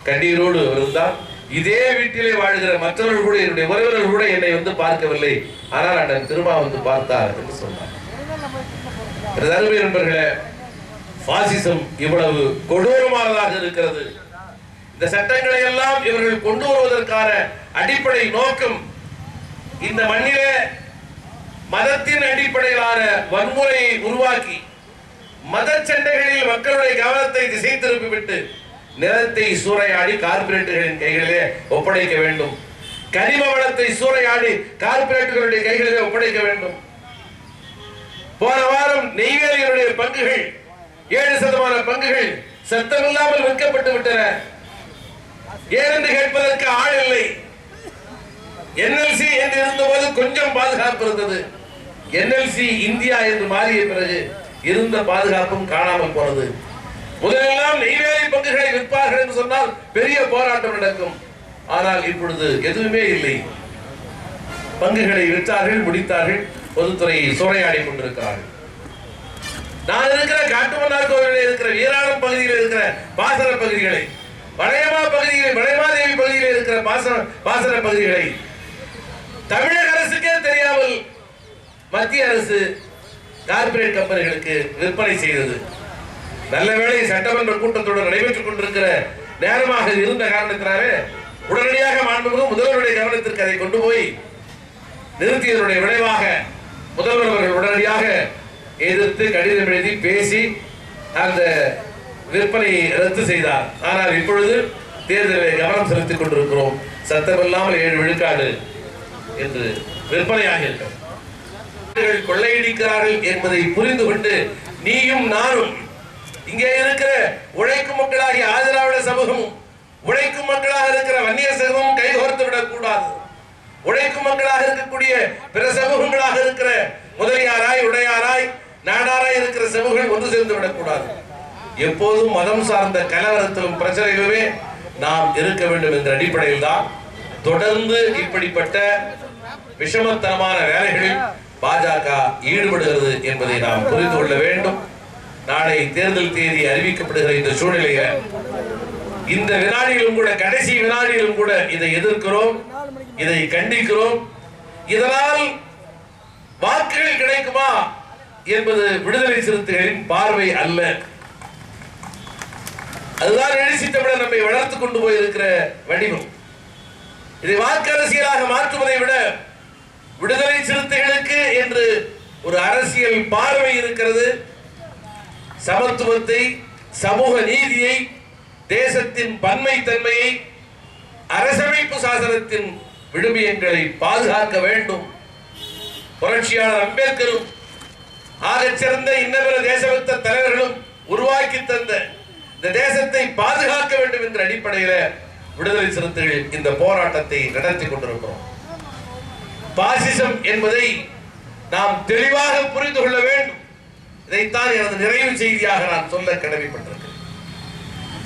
கண்ணீரோடு இருந்தால், இதே வீட்டிலே வாழ்கிற மற்றவர்கள் கூட, என்னுடைய உறவினர்கள் கூட என்னை வந்து பார்க்கவில்லை, ஆனால் அண்ணன் திருமா வந்து பார்த்தார் என்று சொன்னார். அருமை நண்பர்களே, பாசிசம் இவ்வளவு கொடூரமானதாக இருக்கிறது. இந்த சட்டங்களை எல்லாம் இவர்கள் கொண்டு வருவதற்கான அடிப்படை நோக்கம் இந்த மண்ணிலே மதத்தின் அடிப்படையிலான வன்முறையை உருவாக்கி மத சண்டைகளில் மக்களுடைய கவனத்தை திசை திருப்பிவிட்டு நிலத்தை சூறையாடி கார்ப்பரேட்டுகளின் கைகளிலே ஒப்படைக்க வேண்டும். கனிம வளத்தை சூறையாடி கார்ப்பரேட்டுகளுடைய கைகளிலே ஒப்படைக்க வேண்டும். போன வாரம் நெய்வேலியினுடைய பங்குகள் 7% பங்குகள் சத்தமில்லாமல் விற்கப்பட்டு விட்டன. ஏனென்று கேட்பதற்கு ஆள் இல்லை. NLC என்று இருந்தபோது கொஞ்சம் பாதுகாப்பு இருந்தது. NLC இந்தியா என்று மாறிய பிறகு இருந்த பாதுகாப்பும் காணாமல் போனது. முதலெல்லாம் நெய்வேலி பங்குகளை விற்பார்கள் என்று சொன்னால் பெரிய போராட்டம் நடக்கும். ஆனால் இப்பொழுது எதுவுமே இல்லை. பங்குகளை விற்றார்கள், முடித்தார்கள், பொதுத்துறையை சூறையாடி கொண்டிருக்கிறார்கள். நான் இருக்கிற காட்டுமன்னார் கோவிலில் இருக்கிற வீராணம் பகுதியில் இருக்கிற பாசன பகுதிகளை, வளையமா பகுதிகளை, வளையமாதேவி பகுதியில் இருக்கிற பாசன பகுதிகளை தமிழக அரசுக்கே தெரியாமல் மத்திய அரசு கார்ப்பரேட் கம்பெனிகளுக்கு விற்பனை செய்தது. நல்ல வேளை சட்டமன்ற கூட்டத்தொடர் நடைபெற்றுக் கொண்டிருக்கிற நேரமாக இருந்த காரணத்தினாலே உடனடியாக மாண்புமிகு முதல்வருடைய கவனத்திற்கு அதை கொண்டு போய் நிறுத்தியதனுடைய விளைவாக முதல்வர் அவர்கள் உடனடியாக எதிர்த்து கடிதம் எழுதி பேசி அந்த விற்பனையை ரத்து செய்தார். ஆனால் இப்பொழுது தேர்தலில் கவனம் செலுத்திக் கொண்டிருக்கிறோம். சத்தமில்லாமல் 7 விழுக்காடு என்று விற்பனையாக இருக்கிறது. கொள்ளையடிக்கிறார்கள் என்பதை புரிந்து கொண்டு நீயும் நானும், இங்கே இருக்கிற உழைக்கும் மக்களாகிய ஆதிராவிட சமூகமும், உழைக்கும் மக்களாக இருக்கிற வன்னிய சமூகமும் கைகோர்த்து விடக்கூடாது. உழைக்கும் மக்களாக இருக்கக்கூடிய பிற சமூகங்களாக இருக்கிற முதலியாராய், உடையாராய், நாடாராய் இருக்கிற சமூகங்கள் ஒன்று சேர்ந்து விடக்கூடாது. எப்போதும் மதம் சார்ந்த கலவரத்திலும் பிரச்சனைகளுமே நாம் இருக்க வேண்டும் என்ற அடிப்படையில் தான் தொடர்ந்து இப்படிப்பட்ட விஷமத்தனமான வேலைகளில் பாஜக ஈடுபடுகிறது என்பதை நாம் புரிந்து கொள்ள வேண்டும். நாளை தேர்தல் தேதி அறிவிக்கப்படுகிற இந்த சூழ்நிலையில் இந்த வினாடியிலும் கூட, கடைசி வினாடியிலும் கூட இதை எதிர்க்கிறோம், இதை கண்டிக்கிறோம். இதனால் வாக்குகள் கிடைக்குமா என்பது விடுதலை சிறுத்தைகளின் பார்வை அல்ல. அதுதான் எழுச்சி தமிழர் நம்மை வளர்த்துக் கொண்டு போயிருக்கிற வடிவம். இதை வாக்கு அரசியலாக மாற்றுவதை விட விடுதலை சிறுத்தைகளுக்கு என்று ஒரு அரசியல் பார்வை இருக்கிறது. சமத்துவத்தை, சமூக நீதியை, தேசத்தின் பன்மை தன்மையை, அரசமைப்பு சாசனத்தின் விழுமியங்களை பாதுகாக்க வேண்டும். புரட்சியாளர் அம்பேத்கரும் ஆகச் சிறந்த இன்னபிற தேசபக்த தலைவர்களும் உருவாக்கி தந்த இந்த தேசத்தை பாதுகாக்க வேண்டும் என்ற அடிப்படையில் விடுதலை சிறுத்தைகள் இந்த போராட்டத்தை நடத்தி கொண்டிருக்கிறோம். பாசிசம் என்பதை நாம் தெளிவாக புரிந்து கொள்ள வேண்டும். இதைத்தான் எனது நிறைவு செய்தியாக நான் சொல்ல கடமைப்பட்டிருக்கிறேன்.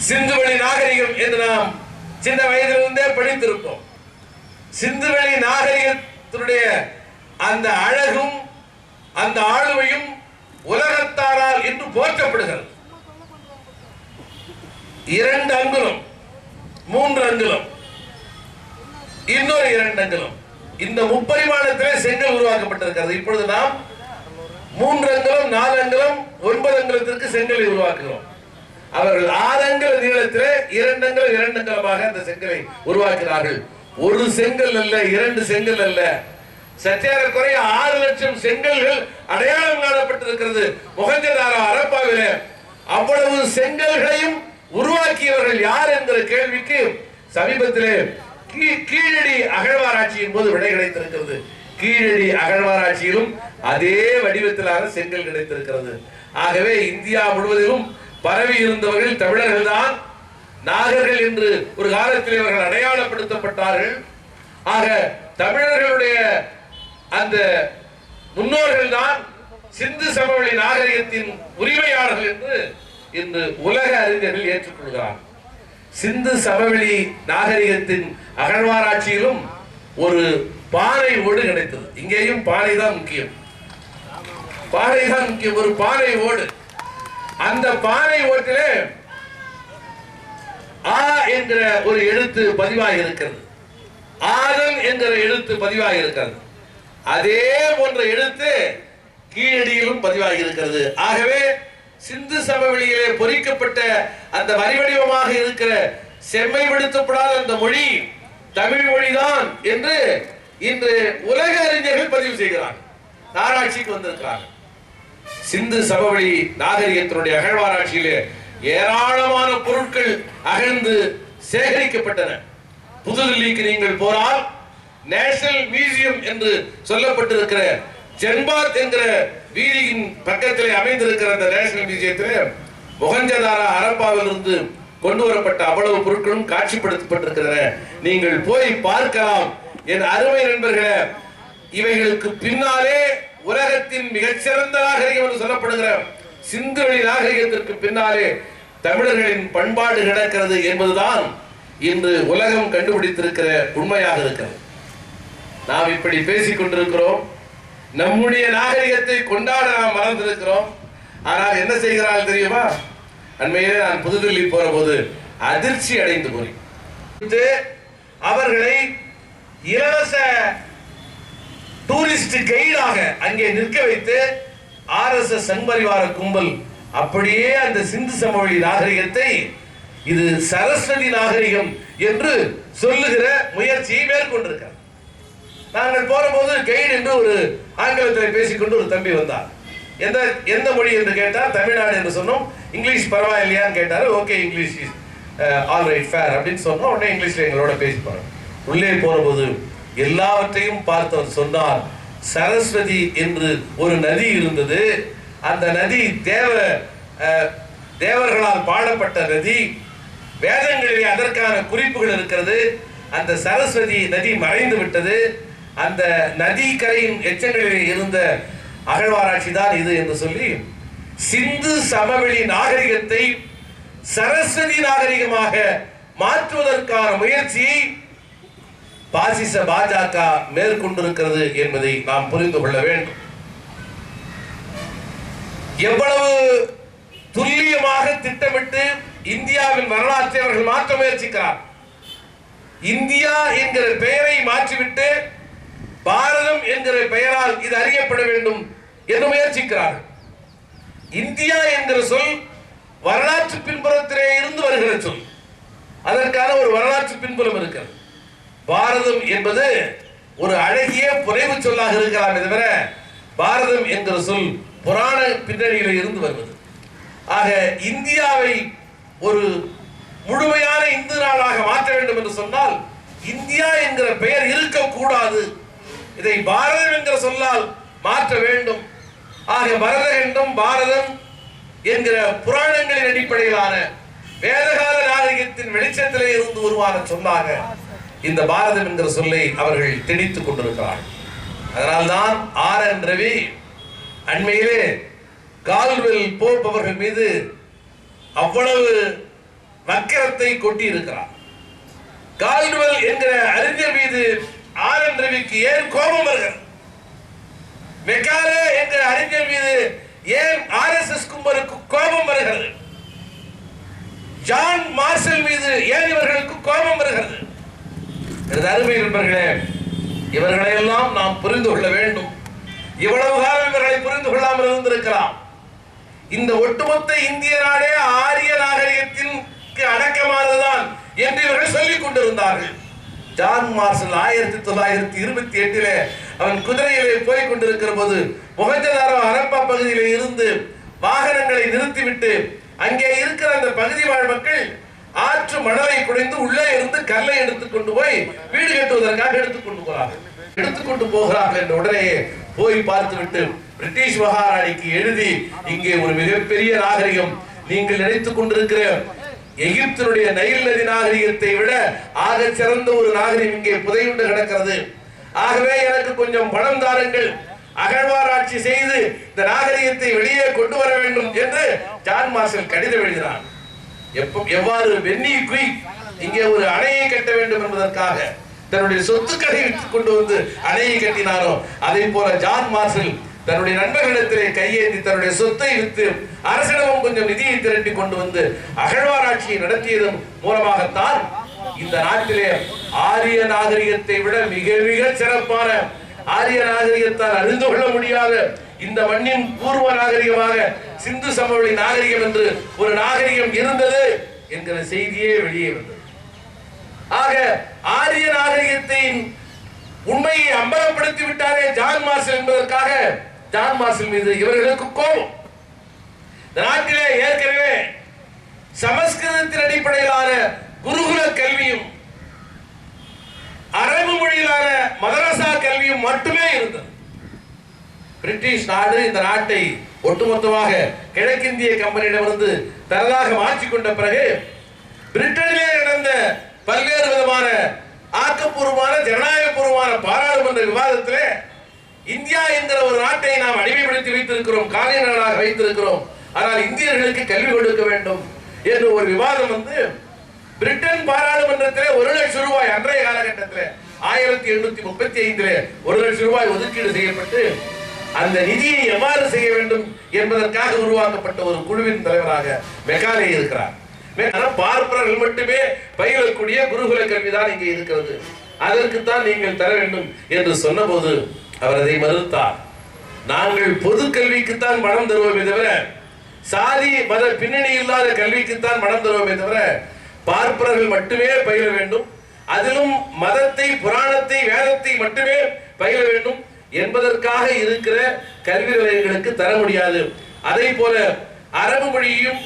சிந்துவெளி நாகரிகம் என்று நாம் சின்ன வயதிலிருந்தே படித்திருப்போம். சிந்துவெளி நாகரிகத்தினுடைய அந்த அழகும் அந்த ஆளுமையும் உலகத்தாரால் இன்று போற்றப்படுகிறது. 2 அங்குலம், 3 அங்குலம், இன்னொரு 2 அங்குலம், இந்த முப்பரிமாணத்திலே செங்கல் உருவாக்கப்பட்டிருக்கிறது. இப்பொழுது நாம் 3 அங்குலம், 4 அங்குலம், 9 அங்குலத்திற்கு செங்கலை உருவாக்குகிறோம். அவர்கள் 6 அங்குல நீளத்திலே 2 அங்குலம் 2 அங்குலமாக அந்த செங்கலை உருவாக்கினார்கள். ஒரு செங்கல் அல்ல, 2 செங்கல் அல்ல, சற்றேறக்குறைய 6 லட்சம் செங்கல்கள் அடையாளம் காணப்பட்டிருக்கிறது மொஹஞ்சதாரோ ஹரப்பாவிலே. அவ்வளவு செங்கல்களையும் உருவாக்கியவர்கள் யார் என்கிற கேள்விக்கு சமீபத்திலே கீழடி அகழ்வாராய்ச்சியின் போது விடை கிடைத்திருக்கிறது. கீழடி அகழ்வாராய்ச்சியிலும் அதே வடிவத்திலான செங்கல் கிடைத்திருக்கிறது. ஆகவே இந்தியா முழுவதிலும் பரவி இருந்தவர்கள் தமிழர்கள் தான். நாகர்கள் என்று ஒரு காலத்தில் அவர்கள் அடையாளப்படுத்தப்பட்டார்கள். ஆக தமிழர்களுடைய அந்த முன்னோர்கள் தான் சிந்து சமவெளி நாகரிகத்தின் உரிமையாளர்கள் என்று இன்று உலக அறிஞர்கள் ஏற்றுக்கொள்கிறார். சிந்து சமவெளி நாகரிகத்தின் அகழ்வாராய்ச்சியிலும் ஒரு பானை ஓடு கிடைத்தது. இங்கேயும் பானை தான் முக்கியம், பானை தான் முக்கியம். ஒரு பானை ஓடு, அந்த பானை ஓட்டிலே ஆ என்கிற ஒரு எழுத்து பதிவாகி இருக்கிறது, ஆதன் என்கிற எழுத்து பதிவாகி இருக்கிறது. அதே போன்ற எழுத்து கீழடியிலும் பதிவாகி இருக்கிறது. ஆகவே சிந்து சமவெளியிலே பொறிக்கப்பட்ட அந்த வரிவடிவமாக இருக்கிற செம்மைப்படுத்தப்படாத அந்த மொழி தமிழ் மொழிதான் என்று இன்று உலக அறிஞர்கள் பதிவு செய்கிறார், ஆராய்ச்சிக்கு வந்திருக்கிறார்கள். சிந்து சமவெளி நாகரிகத்தினுடைய அகழ்வாராய்ச்சியிலே ஏராளமான பொருட்கள் அகழ்ந்து சேகரிக்கப்பட்டன. புதுதில்லிக்கு நீங்கள் போனால் நேஷனல் மியூசியம் என்று சொல்லப்பட்டிருக்கிற ஜென்பாத் என்கிற வீதியின் பக்கத்திலே அமைந்திருக்கிற அந்த நேஷனல் மியூசியத்திலே மொஹஞ்சதாரோ ஹரப்பாவில் இருந்து கொண்டு வரப்பட்ட அவ்வளவு பொருட்களும் காட்சிப்படுத்தப்பட்டிருக்கின்றன. நீங்கள் போய் பார்க்கலாம். என் அருமை நண்பர்களே, இவைகளுக்கு பின்னாலே உலகத்தின் மிகச்சிறந்த நாகரிகம் என்று சொல்லப்படுகிற சிந்துவெளி நாகரிகத்திற்கு பின்னாலே தமிழர்களின் பண்பாடு கிடக்கிறது என்பதுதான் இன்று உலகம் கண்டுபிடித்திருக்கிற உண்மையாக இருக்கிறது. நாம் இப்படி பேசிக் கொண்டிருக்கிறோம், நம்முடைய நாகரிகத்தை கொண்டாட நாம் மறந்திருக்கிறோம். ஆனால் என்ன செய்கிறார்கள் தெரியுமா? அண்மையிலே நான் புதுதில்லி போற போது அதிர்ச்சி அடைந்து போனேன். அவர்களை இலவச டூரிஸ்ட் கைடாக அங்கே நிற்க வைத்து RSS சங்பரிவார கும்பல் அப்படியே அந்த சிந்து சமவெளி நாகரிகத்தை இது சரஸ்வதி நாகரிகம் என்று சொல்லுகிற முயற்சியை மேற்கொண்டிருக்கிறார். நாங்கள் போற போது கைடு என்று ஒரு ஆங்கிலத்தில் பேசிக்கொண்டு ஒரு தம்பி வந்தார். எந்த மொழி என்று கேட்டார். தமிழ்நாடு என்று சொன்னோம். இங்கிலீஷ் பரவாயில்லையான்னு கேட்டாரு. Okay, English all right fair அப்படின்னு சொன்னோம். உடனே இங்கிலீஷ்ல எங்களோட பேசிப்பாங்க. உள்ளே போற போது எல்லாவற்றையும் பார்த்தவர் சொன்னார், சரஸ்வதி என்று ஒரு நதி இருந்தது. அந்த நதி தேவர்களால் பாடப்பட்ட நதி. வேதங்களிலே அதற்கான குறிப்புகள் இருக்கிறது. அந்த சரஸ்வதி நதி மறைந்து விட்டது. அந்த நதி கரையின் எச்சங்களிலே இருந்த அகழ்வாராய்ச்சி தான் இது என்று சொல்லி சிந்து சமவெளி நாகரிகத்தை சரஸ்வதி நாகரிகமாக மாற்றுவதற்கான முயற்சியை பாசிச பாஜக மேற்கொண்டிருக்கிறது என்பதை நாம் புரிந்து கொள்ள வேண்டும். எவ்வளவு துல்லியமாக திட்டமிட்டு இந்தியாவின் வரலாற்றை அவர்கள் மாற்ற முயற்சிக்கிறார். இந்தியா என்கிற பெயரை மாற்றிவிட்டு பாரதம் என்கிற பெயரால் இது அறியப்பட வேண்டும், என்று முயற்சிக்கிறார்கள். இந்தியா என்கிற சொல் வரலாற்று பின்புலத்திலே இருந்து வருகிற சொல். அதற்கான ஒரு வரலாற்று பின்புலம் இருக்கிறது. பாரதம் என்பது ஒரு அழகிய புனைவு சொல்லாக இருக்கலாம். தவிர பாரதம் என்கிற சொல் புராண பின்னணியில் இருந்து வருவது. ஆக இந்தியாவை ஒரு முழுமையான இந்து நாடாக மாற்ற வேண்டும் என்று சொன்னால் இந்தியா என்கிற பெயர் இருக்கக்கூடாது. இதை பாரதம் என்கிற சொல்லால் மாற்ற வேண்டும். ஆக பரதகண்டம் பாரதம் என்கிற புராணங்களின் அடிப்படையிலான வேதகால நாகரிகத்தின் வெளிச்சத்திலே இருந்து உருவான சொல்லாக இந்த பாரதம் என்கிற சொல்லை அவர்கள் திணித்துக் கொண்டிருக்கிறார்கள். அதனால்தான் RN ரவி அண்மையிலே கால்வெல் போப் அவர்கள் மீது அவ்வளவு வக்கரத்தை கொட்டி இருக்கிறார். கால்வெல் என்கிற அறிஞர் மீது RN ரவிக்கு ஏன் கோபம் வருகிறது? மெக்காலே என்கிற அறிஞர் மீது ஏன் RSS கும்பலுக்கு கோபம் வருகிறது? ஜான் மார்ஷல் மீது ஏன் இவர்களுக்கு கோபம் வருகிறது? அருமை நண்பர்களே, இவர்களையெல்லாம் நாம் புரிந்து கொள்ள வேண்டும். இவ்வளவு காலம் இவர்களை புரிந்து கொள்ளாமல் இருந்திருக்கலாம். இந்த ஒட்டுமொத்த இந்திய நாடே ஆரிய நாகரிகத்தின் அடக்கமானதுதான் என்று இவர்கள் சொல்லிக் கொண்டிருந்தார்கள். ஜான் மார்ஷல் 1928 அவன் குதிரையிலே போய் கொண்டிருக்கிற போது மொஹஞ்சதாரோ ஹரப்பா பகுதியிலே இருந்து வாகனங்களை நிறுத்திவிட்டு அங்கே இருக்கிற அந்த பகுதி வாழ் மக்கள் ஆற்று மணலை குடைந்து உள்ளே இருந்து கல்லை எடுத்துக்கொண்டு போய் வீடு கட்டுவதற்காக எடுத்துக்கொண்டு போகிறார்கள் என்ற உடனே போய் பார்த்துவிட்டு பிரிட்டிஷ் மகாராணிக்கு எழுதி, இங்கே ஒரு மிகப்பெரிய நாகரிகம், நீங்கள் நினைத்துக் கொண்டிருக்கிற எகிப்தினுடைய நைல் நதி நாகரிகத்தை விட ஆக சிறந்த ஒரு நாகரிகம் இங்கே புதையுண்டு கிடக்கிறது. ஆகவே எனக்கு கொஞ்சம் பணம் தாருங்கள், அகழ்வாராய்ச்சி செய்து இந்த நாகரிகத்தை வெளியே கொண்டு வர வேண்டும் என்று ஜான் மார்ஷல் கடிதம் எழுதினார். எவ்வாறு வென்னி குயிக் இங்கே ஒரு அணையை கட்ட வேண்டும் என்பதற்காக தன்னுடைய சொத்துக்களை விட்டுக் கொண்டு வந்து அணையை கட்டினாரோ, அதை போல ஜான் மார்ஷல் தன்னுடைய நண்பர்களிடத்திலே கையேந்தி தன்னுடைய சொத்தை வித்து அரசிடமும் கொஞ்சம் நிதியை திரட்டி கொண்டு வந்து அகழ்வாராய்ச்சியை நடத்தியதன் மூலமாகத்தான் இந்த நாட்டிலே ஆரிய நாகரிகத்தை விட மிக மிக சிறப்பான ஆரிய நாகரிகத்தால் அறிந்து கொள்ள முடியாத இந்த மண்ணின் பூர்வ நாகரிகமாக சிந்து சமவெளி நாகரிகம் என்று ஒரு நாகரிகம் இருந்தது என்கிற செய்தியே வெளியே வந்தது. ஆக ஆரிய நாகரிகத்தின் உண்மையை அம்பலப்படுத்தி விட்டாரே ஜான் மார்ஷல் என்பதற்காக ஜான் மார்ஷல் மீது இவர்களுக்கு கோபம். நாட்டிலே ஏற்கனவே சமஸ்கிருதத்தின் அடிப்படையிலான குருகுல கல்வியும் அரபு மொழியிலான மதரசா கல்வியும் மட்டுமே இருந்தது. பிரிட்டிஷ் நாடு இந்த நாட்டை ஒட்டுமொத்தமாக கிழக்கிந்திய கம்பெனியிடமிருந்து தனதாக மாற்றிக்கொண்ட பிறகு பிரிட்டனிலே நடந்த பல்வேறு விதமான ஆக்கப்பூர்வமான ஜனநாயகபூர்வமான பாராளுமன்ற விவாதத்திலே இந்தியா என்கிற ஒரு நாட்டை நாம் அடிமைப்படுத்தி வைத்திருக்கிறோம், காலனி நாடாக வைத்திருக்கிறோம், ஆனால் இந்தியர்களுக்கு கல்வி கொடுக்க வேண்டும் என்று ஒரு விவாதம் வந்து பிரிட்டன் பாராளுமன்றத்திலே 1 லட்சம் ரூபாய் அன்றைய காலகட்டத்தில் 1835 1 லட்சம் ரூபாய் ஒதுக்கீடு செய்யப்பட்டு அந்த நிதியை எவ்வாறு செய்ய வேண்டும் என்பதற்காக உருவாக்கப்பட்ட ஒரு குழுவின் தலைவராக மெக்காலே இருக்கிறார். பார்ப்பவர்கள் மட்டுமே பயிலக்கூடிய குருகுல கல்விதான் இங்கே இருக்கிறது, அதற்குத்தான் நீங்கள் தர வேண்டும் என்று சொன்னபோது அவர் அதை மறுத்தார். நாங்கள் பொது கல்விக்குத்தான் பணம் தருவோமே தவிர சாதி மத பின்னணி இல்லாத கல்விக்குத்தான் பணம் தருவோமே தவிர பார்ப்பவர்கள் மட்டுமே பயில வேண்டும், அதிலும் மதத்தை புராணத்தை வேதத்தை மட்டுமே பயில வேண்டும் என்பதற்காக இருக்கிற கல்வி நிலையங்களுக்கு தர முடியாது. அதே போல அரபு மொழியையும்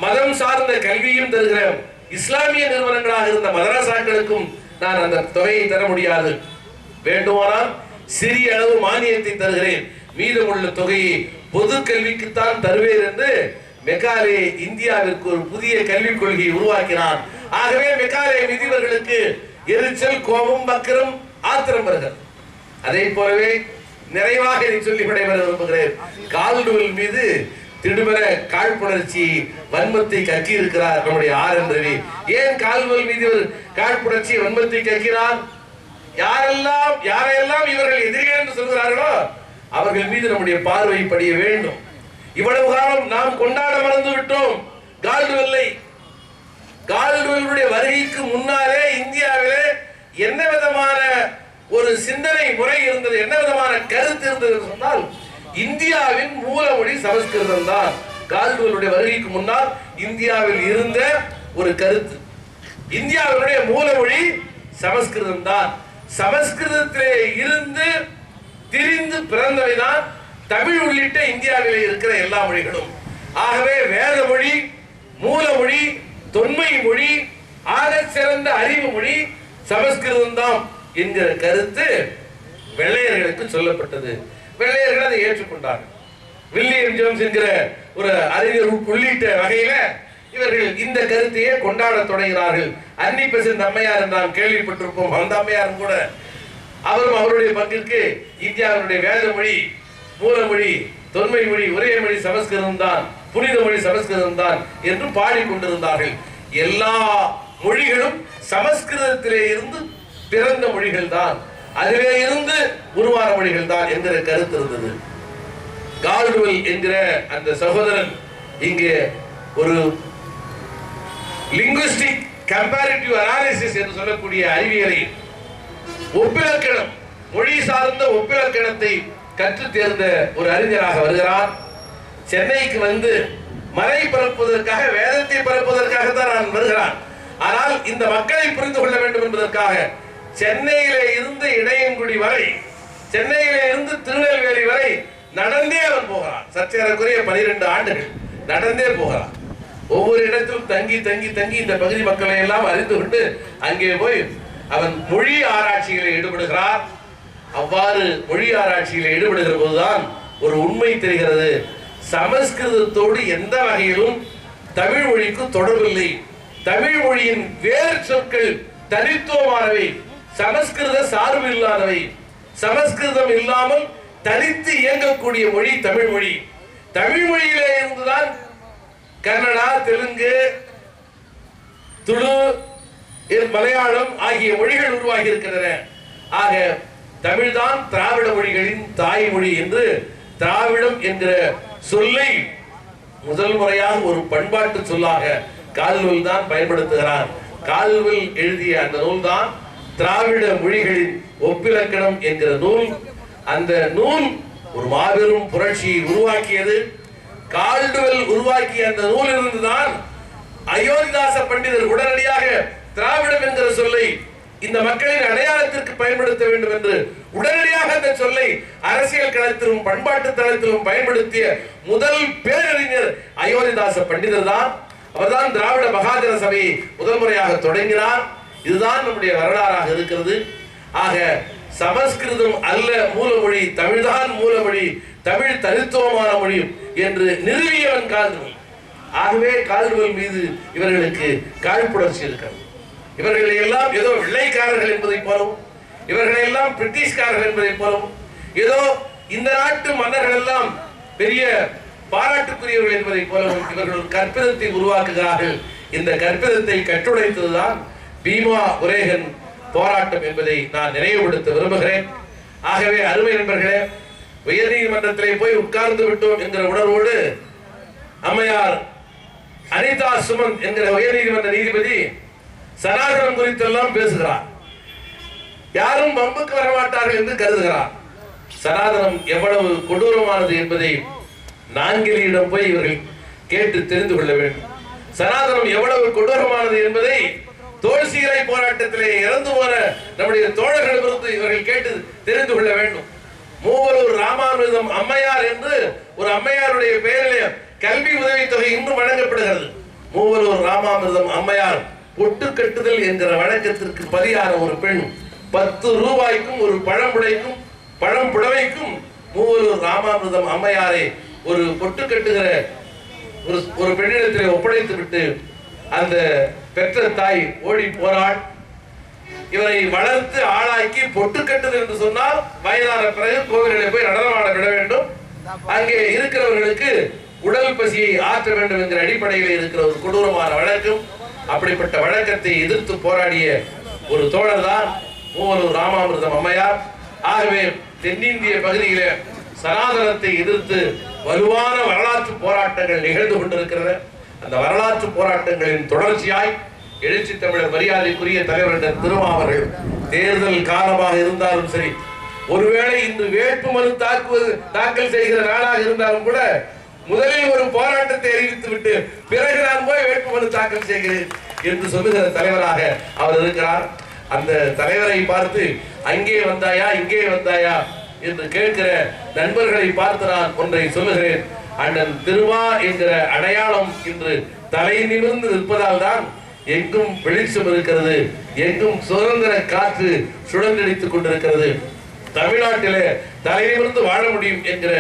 மதம் சார்ந்த கல்வியும் தருகிற இஸ்லாமிய நிறுவனங்களாக இருந்த மதரசாக்களுக்கும் நான் அந்த தொகையை தர முடியாது, வேண்டுமானால் சிறிய அளவு மானியத்தை தருகிறேன், மீதமுள்ள தொகையை பொது கல்விக்குத்தான் தருவேன் என்று மெக்காலே இந்தியாவிற்கு ஒரு புதிய கல்விக் கொள்கையை உருவாக்கினார். ஆகவே மெக்காலே விதிவர்களுக்கு எரிச்சல், கோபம், வக்கரம், ஆத்திரம் வருகிறது. அதே போலவே நிறைவாக சொல்லி விடைபெற விரும்புகிறேன். கால்டுவெல் மீது திடுமென காழ்ப்புணர்ச்சி வன்மத்தை கக்கி இருக்கிறார் நம்முடைய RN ரவி. ஏன் கால்டுவெல் மீது காழ்ப்புணர்ச்சி வன்மத்தை கக்கிறார்? யாரெல்லாம் இவர்கள் எதிரிகள் என்று சொல்கிறார்களோ அவர்கள் மீது நம்முடைய பார்வை படிய வேண்டும். இவ்வளவு காலம் நாம் கொண்டாட மறந்து விட்டோம் கால்டுவெல்லை. கால்டுவெல்லுடைய வருகைக்கு முன்னாலே இந்தியாவிலே என்ன விதமான ஒரு சிந்தனை முறை இருந்தது, என்ன விதமான கருத்து இருந்தது சொன்னால், இந்தியாவின் மூலமொழி சமஸ்கிருதம் தான். கால்டுவெல்லுடைய வருகைக்கு முன்னால் இந்தியாவில் இருந்த ஒரு கருத்து. இந்தியாவினுடைய மூலமொழி சமஸ்கிருதம் தான். சமஸ்கிருதத்திலே இருந்து திரிந்து பிறந்தவைதான் தமிழ் உள்ளிட்ட இந்தியாவிலே இருக்கிற எல்லா மொழிகளும். ஆகவே வேத மொழி, மூலமொழி, தொன்மை மொழி, ஆக சிறந்த அறிவு மொழி சமஸ்கிருதம் தான் என்கிற கருத்து வெள்ளையர்களுக்கு சொல்லப்பட்டது. வெள்ளையர்கள் அதை ஏற்றுக்கொண்டார்கள். வில்லியம் ஜேம்ஸ் என்கிற ஒரு அறிஞர் உள்ளிட்ட வகையில இவர்கள் இந்த கருத்தையே கொண்டாட தொடங்கினார்கள். அன்னி பெசன்ட் அம்மையார் நாம் கேள்விப்பட்டிருப்போம். அந்த அம்மையாரும் கூட அவரும் அவருடைய பங்கிற்கு இந்தியாவினுடைய வேத மொழி, மூலமொழி, தொன்மை மொழி, ஒரே மொழி சமஸ்கிருதம் தான், புனித மொழி சமஸ்கிருதம் தான் என்று பாடிக்கொண்டிருந்தார்கள். எல்லா மொழிகளும் சமஸ்கிருதத்திலே இருந்து பிறந்த மொழிகள் தான், அதிலே இருந்து உருவான மொழிகள் தான் என்கிற கருத்து இருந்தது. கால்டுவெல் என்கிற அந்த சகோதரன் இங்கே ஒரு லிங்குஸ்டிக் கம்பேரிட்டிவ் அனாலிசிஸ் என்று சொல்லக்கூடிய அறிவியலை, ஒப்பிலக்கணம், மொழி சார்ந்த ஒப்பிலக்கணத்தை கற்று தேர்ந்த ஒரு அறிஞராக வருகிறார். சென்னைக்கு வந்து மலை பரப்புவதற்காக, வேதத்தை பரப்புவதற்காக தான் நான் வருகிறான். ஆனால் இந்த மக்களை புரிந்து கொள்ள வேண்டும் என்பதற்காக சென்னையிலே இருந்து இடையங்குடி வரை, சென்னையிலே இருந்து திருநெல்வேலி வரை நடந்தே அவன் போகிறான். சற்றேறக்குறைய 12 ஆண்டுகள் நடந்தே போகிறான். ஒவ்வொரு இடத்திலும் தங்கி தங்கி தங்கி இந்த பகுதி மக்களை எல்லாம் அறிந்து கொண்டு அங்கே போய் அவன் மொழி ஆராய்ச்சிகளை ஈடுபடுகிறார். அவ்வாறு மொழி ஆராய்ச்சியில் ஈடுபடுகிற போதுதான் ஒரு உண்மை தெரிகிறது. சமஸ்கிருதத்தோடு எந்த வகையிலும் தமிழ் மொழிக்கு தொடர்பில்லை. தமிழ் மொழியின் வேறு சொற்கள் தனித்துவமானவை, சமஸ்கிருத சார்பு இல்லாதவை. சமஸ்கிருதம் இல்லாமல் தனித்து இயங்கக்கூடிய மொழி தமிழ் மொழி. தமிழ் மொழியிலே இருந்துதான் கன்னடா, தெலுங்கு, துளு, மலையாளம் ஆகிய மொழிகள் உருவாகி இருக்கின்றன. ஆக தமிழ்தான் திராவிட மொழிகளின் தாய்மொழி என்று திராவிடம் என்கிற சொல்லை முதல் முறையாக ஒரு பண்பாட்டு சொல்லாக கால்டுவெல் தான் பயன்படுத்துகிறார். கால்டுவெல் எழுதிய அந்த நூல் தான் திராவிட மொழிகளின் ஒப்பிலக்கணம் என்கிற நூல். அந்த நூல் ஒரு மாபெரும் புரட்சியை உருவாக்கியது. கால்டுவெல் உருவாக்கிய அந்த நூலிலிருந்துதான் அயோத்திதாச பண்டிதர் உடனடியாக திராவிடம் என்கிற சொல்லை இந்த மக்களின் அடையாளத்திற்கு பயன்படுத்த வேண்டும் என்று உடனடியாக அந்த சொல்லை அரசியல் களத்திலும் பண்பாட்டு தளத்திலும் பயன்படுத்திய முதல் பேரறிஞர் அயோத்திதாச பண்டிதர் தான். அவர்தான் திராவிட மகாஜன சபையை முதல் முறையாக தொடங்கினார். இதுதான் நம்முடைய வரலாறாக இருக்கிறது. ஆக சமஸ்கிருதம் அல்ல மூலமொழி, தமிழ்தான் மூலமொழி, தமிழ் தனித்துவமான மொழி என்று நிறுவியவன் கால்டுவெல். ஆகவே கால்டுவெல் மீது இவர்களுக்கு காழ்ப்புணர்ச்சி இருக்கிறது. இவர்களை எல்லாம் ஏதோ வெள்ளைக்காரர்கள் என்பதை போலவும், இவர்களை எல்லாம் பிரிட்டிஷ்காரர்கள் என்பதை போலவும், ஏதோ இந்த நாட்டு மன்னர்கள் எல்லாம் பெரிய பாராட்டுக்குரியவர்கள் என்பதை போலவும் இவர்கள் கற்பிதத்தை உருவாக்குகிறார்கள். இந்த கற்பிதத்தை கட்டுடைத்ததுதான் பீமா உரேகன் போராட்டம் என்பதை நான் நினைவுபடுத்த விரும்புகிறேன். ஆகவே அருமை நண்பர்களே, உயர் நீதிமன்றத்திலே போய் உட்கார்ந்து விட்டோம் என்கிற உணர்வோடு அம்மையார் அனிதா சுமந்த் என்கிற உயர் நீதிமன்ற நீதிபதி சனாதனம் குறித்தெல்லாம் பேசுகிறார். யாரும் வம்புக்கு வரமாட்டார்கள் என்று கருதுகிறார். சனாதனம் எவ்வளவு கொடூரமானது என்பதை நான்கிலியிடம் போய் இவர்கள் கேட்டு தெரிந்து கொள்ள வேண்டும். சனாதனம் எவ்வளவு கொடூரமானது என்பதை தோல்சீரை போராட்டத்திலே இறந்து போன நம்முடைய தோழர்களிடமிருந்து இவர்கள் கேட்டு தெரிந்து கொள்ள வேண்டும். மூவலூர் ராமானுஜம் அம்மையார் என்று ஒரு அம்மையாருடைய பெயரிலே கல்வி உதவித்தொகை இன்றும் வழங்கப்படுகிறது. மூவலூர் ராமாமிர்தம் அம்மையார் பொட்டு கட்டுதல் என்கிற வழக்கத்திற்கு பலியான ஒரு பெண் 10 ரூபாய்க்கும் ஒரு பழம்புடைக்கும் பழம்புடவைக்கும் மூவலூர் ராமாமிர்தம் அம்மையாரை ஒரு பொட்டு கட்டுகிற ஒரு பெண்ணிடத்திலே ஒப்படைத்து விட்டு அந்த பெற்ற தாய் ஓடி போராள். இவரை வளர்த்து ஆளாக்கி பொட்டு கட்டுதல் என்று சொன்னால் வயதான பிறகு கோவிலிலே போய் நடனமாட விட வேண்டும், அங்கே இருக்கிறவர்களுக்கு உடல் பசியை ஆற்ற வேண்டும் என்கிற அடிப்படையில் இருக்கிற ஒரு கொடூரமான வழக்கம். அப்படிப்பட்ட வழக்கத்தை எதிர்த்து போராடிய ஒரு தோழர் தான் மூவலூர் ராமாமிர்தம் அம்மையார். ஆகவே தென்னிந்திய பகுதியிலே சனாதனத்தை எதிர்த்து வலுவான வரலாற்று போராட்டங்கள் நிகழ்ந்து கொண்டிருக்கிறது. அந்த வரலாற்று போராட்டங்களின் தொடர்ச்சியாய் எழுச்சி தமிழர் மரியாதைக்குரிய தலைவர் திருமாவர்கள் தேர்தல் காலமாக இருந்தாலும் சரி, ஒருவேளை இன்று வேட்புமனு தாக்கல் செய்கிற நாளாக இருந்தாலும் கூட முதலில் ஒரு போராட்டத்தை அறிவித்து விட்டு பிறகு நான் போய் வேட்புமனு தாக்கல் செய்கிறேன் என்று சொல்லுகிற தலைவராக அவர் இருக்கிறார். அந்த தலைவரை பார்த்து அங்கே வந்தாயா இங்கே வந்தாயா என்று கேட்கிற நண்பர்களை பார்த்து நான் ஒன்றை சொல்லுகிறேன். அண்ணன் திருமா என்கிற அடையாளம் இன்று தலை நிமிர்ந்து நிற்பதால் தான் எங்கும் வெளிச்சம் இருக்கிறது, எங்கும் சுதந்திர காற்று சுழன்றடித்துக் கொண்டிருக்கிறது. தமிழ்நாட்டிலே தலை நிமிர்ந்து வாழ முடியும் என்கிற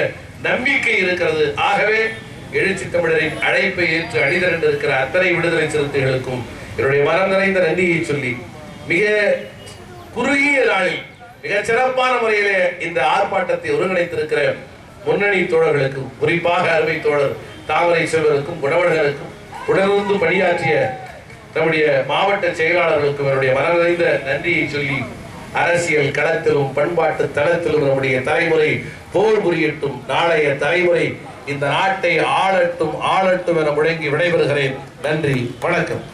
நம்பிக்கை இருக்கிறது. ஆகவே எழுச்சி தமிழரின் அழைப்பை ஏற்று அணிதிரண்டு இருக்கிற அத்தனை விடுதலை சிறுத்தைகளுக்கும் என்னுடைய மனம் நிறைந்த நன்றியை சொல்லி மிக குறுகிய நாளில் மிக சிறப்பான முறையிலே இந்த ஆர்ப்பாட்டத்தை ஒருங்கிணைத்திருக்கிற முன்னணி தோழர்களுக்கும், குறிப்பாக அருமை தோழர் தாமரை செல்வருக்கும், குணவழகருக்கும், உடனிருந்து பணியாற்றிய நம்முடைய மாவட்ட செயலாளர்களுக்கும் என்னுடைய மனம் நிறைந்த நன்றியை சொல்லி அரசியல் களத்திலும் பண்பாட்டு தளத்திலும் நம்முடைய தலைமுறை போர் புரியட்டும், நாளைய தலைமுறை இந்த நாட்டை ஆளட்டும் என முழங்கி விடைபெறுகிறேன். நன்றி, வணக்கம்.